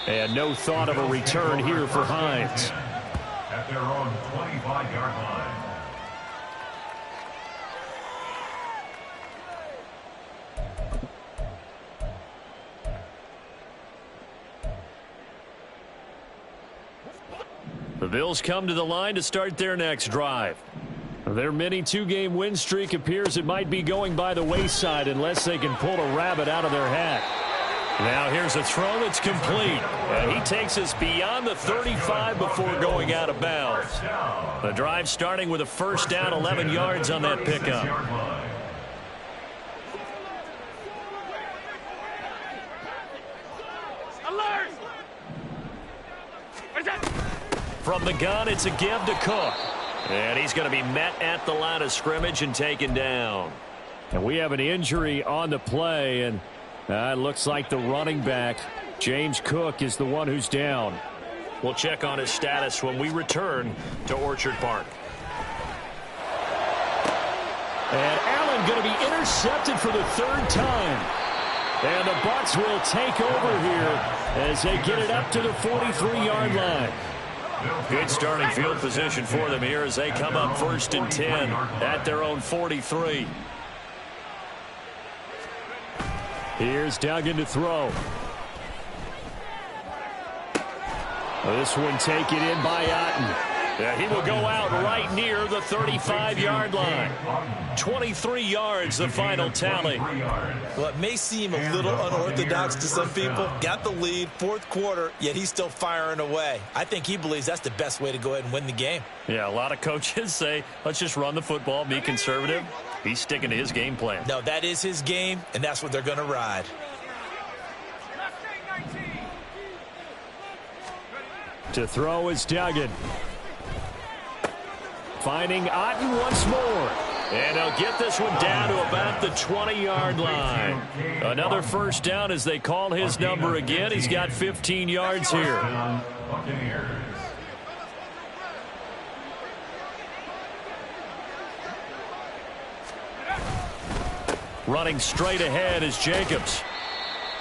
And no thought of a return here for Hines. At their own 25-yard line. The Bills come to the line to start their next drive. Their mini 2-game win streak appears it might be going by the wayside unless they can pull a rabbit out of their hat. Now here's a throw that's complete. And he takes us beyond the 35 before going out of bounds. The drive starting with a first down, 11 yards on that pickup. Alert! What is that? From the gun, it's a give to Cook. And he's going to be met at the line of scrimmage and taken down. And we have an injury on the play, and it looks like the running back, James Cook, is the one who's down. We'll check on his status when we return to Orchard Park. And Allen going to be intercepted for the 3rd time. And the Bucs will take over here as they get it up to the 43-yard line. Good starting field position for them here as they come up 1st and 10 at their own 43. Here's Duggan to throw. This one taken in by Otten. Yeah, he will go out right near the 35-yard line. 23 yards, the final tally. Well, it may seem a little unorthodox to some people. Got the lead, fourth quarter, yet he's still firing away. I think he believes that's the best way to go ahead and win the game. Yeah, a lot of coaches say, let's just run the football, be conservative. He's sticking to his game plan. No, that is his game, and that's what they're going to ride. To throw is Duggan. Finding Otten once more. And they'll get this one down to about the 20-yard line. Another first down as they call his number again. He's got 15 yards here. Running straight ahead is Jacobs.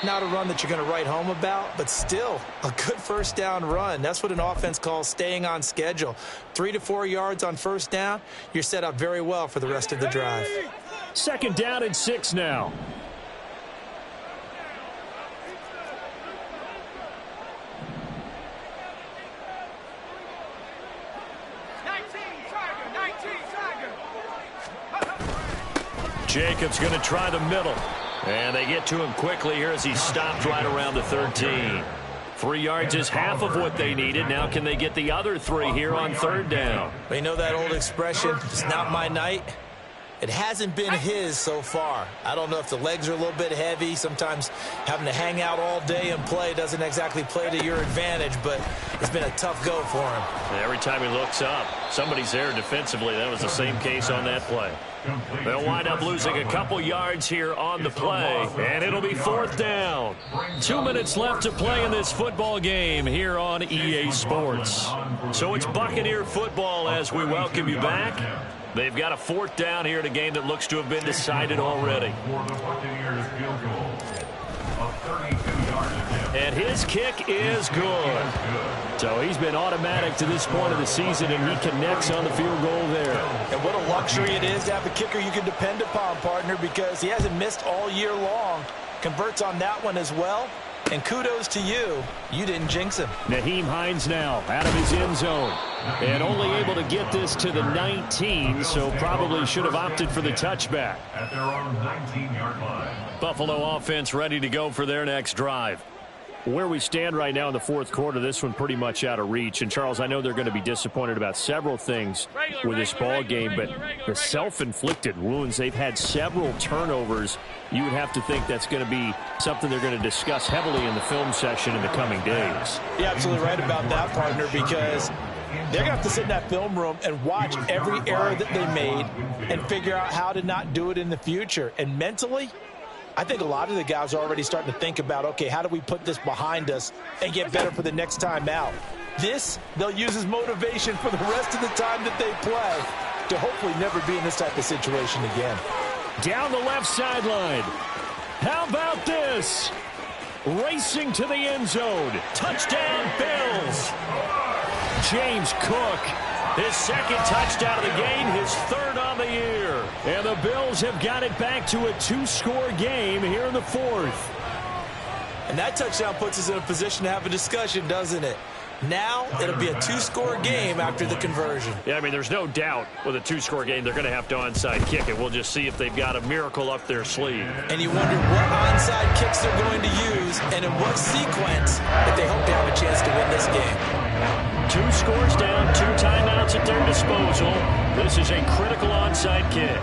Not a run that you're going to write home about, but still a good first down run. That's what an offense calls staying on schedule. 3 to 4 yards on first down. You're set up very well for the rest of the drive. Second down and 6 now. Jacobs going to try the middle. And they get to him quickly here as he stopped right around the 13. 3 yards is half of what they needed. Now can they get the other 3 here on third down? We know that old expression, it's not my night. It hasn't been his so far. I don't know if the legs are a little bit heavy. Sometimes having to hang out all day and play doesn't exactly play to your advantage, but it's been a tough go for him. Every time he looks up, somebody's there defensively. That was the same case on that play. They'll wind up losing a couple yards here on the play, and it'll be fourth down. 2 minutes left to play in this football game here on EA Sports. So it's Buccaneer football as we welcome you back. They've got a fourth down here in a game that looks to have been decided already. And his kick is good. So he's been automatic to this point of the season, and he connects on the field goal there. And what a luxury it is to have a kicker you can depend upon, partner, because he hasn't missed all year long. Converts on that one as well. And kudos to you. You didn't jinx him. Nyheim Hines now out of his end zone. And only able to get this to the 19, so probably should have opted for the touchback. At their own 19-yard line. Buffalo offense ready to go for their next drive. Where we stand right now in the fourth quarter, this one pretty much out of reach. And, Charles, I know they're going to be disappointed about several things with this ball game, but the self-inflicted wounds, they've had several turnovers. You would have to think that's going to be something they're going to discuss heavily in the film session in the coming days. You're absolutely right about that, partner, because they're going to have to sit in that film room and watch every error that they made and figure out how to not do it in the future. And mentally, I think a lot of the guys are already starting to think about, okay, how do we put this behind us and get better for the next time out? This, they'll use as motivation for the rest of the time that they play to hopefully never be in this type of situation again. Down the left sideline. How about this? Racing to the end zone. Touchdown, Bills. James Cook, his second touchdown of the game, his third on the year. And the Bills have got it back to a 2-score game here in the fourth. And that touchdown puts us in a position to have a discussion, doesn't it? Now it'll be a 2-score game after the conversion. Yeah, I mean, there's no doubt with a 2-score game they're going to have to onside kick it. We'll just see if they've got a miracle up their sleeve. And you wonder what onside kicks they're going to use and in what sequence that they hope to have a chance to win this game. 2 scores down, 2 timeouts at their disposal. This is a critical onside kick.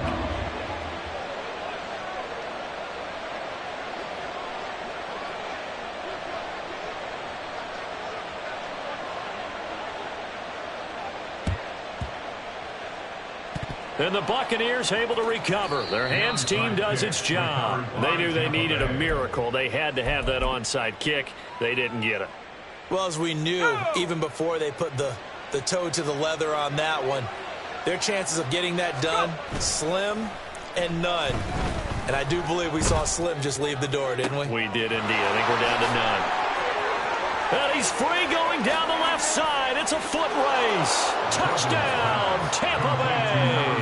And the Buccaneers able to recover. Their hands team does its job. They knew they needed a miracle. They had to have that onside kick. They didn't get it. Well, as we knew, even before they put the toe to the leather on that one, their chances of getting that done, slim and none. And I do believe we saw Slim just leave the door, didn't we? We did indeed. I think we're down to none. And he's free going down the left side. It's a foot race. Touchdown, Tampa Bay.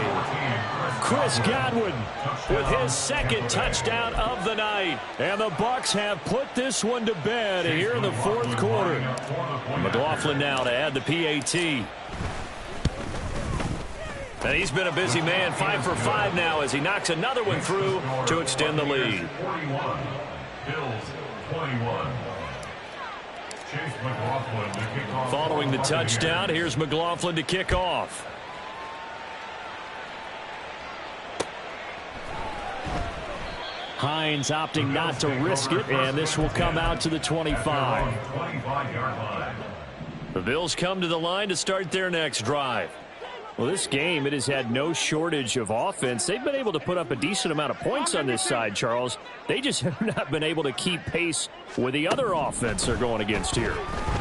Chris Godwin with his second touchdown of the night. And the Bucs have put this one to bed here in the fourth quarter. McLaughlin now to add the PAT. And he's been a busy man, 5 for 5 now as he knocks another one through to extend the lead. 41. Bills 21. Chase McLaughlin to kick off. Following the touchdown, here's McLaughlin to kick off. Hines opting not to risk it, and this will come out to the 25. 25-yard line. The Bills come to the line to start their next drive. Well, this game, it has had no shortage of offense. They've been able to put up a decent amount of points on this side, Charles. They just have not been able to keep pace with the other offense they're going against here.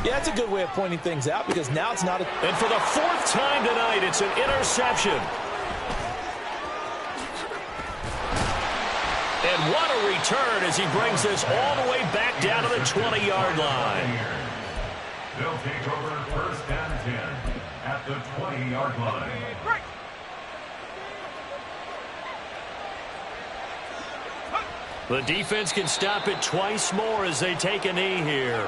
Yeah, that's a good way of pointing things out because now it's not a... And for the 4th time tonight, it's an interception. And what a return as he brings this all the way back down to the 20-yard line. They'll take over first and 10 at the 20-yard line. The defense can stop it twice more as they take a knee here.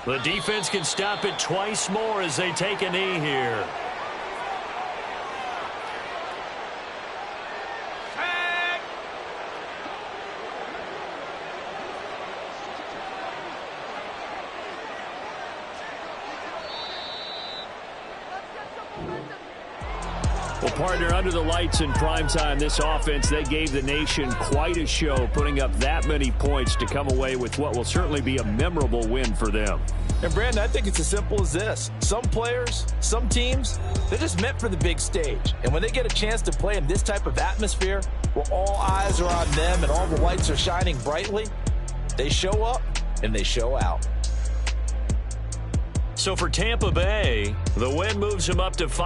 The defense can stop it twice more as they take a knee here. Well, partner, under the lights in primetime, this offense, they gave the nation quite a show, putting up that many points to come away with what will certainly be a memorable win for them. And, Brandon, I think it's as simple as this. Some players, some teams, they're just meant for the big stage. And when they get a chance to play in this type of atmosphere, where all eyes are on them and all the lights are shining brightly, they show up and they show out. So for Tampa Bay, the win moves them up to 5.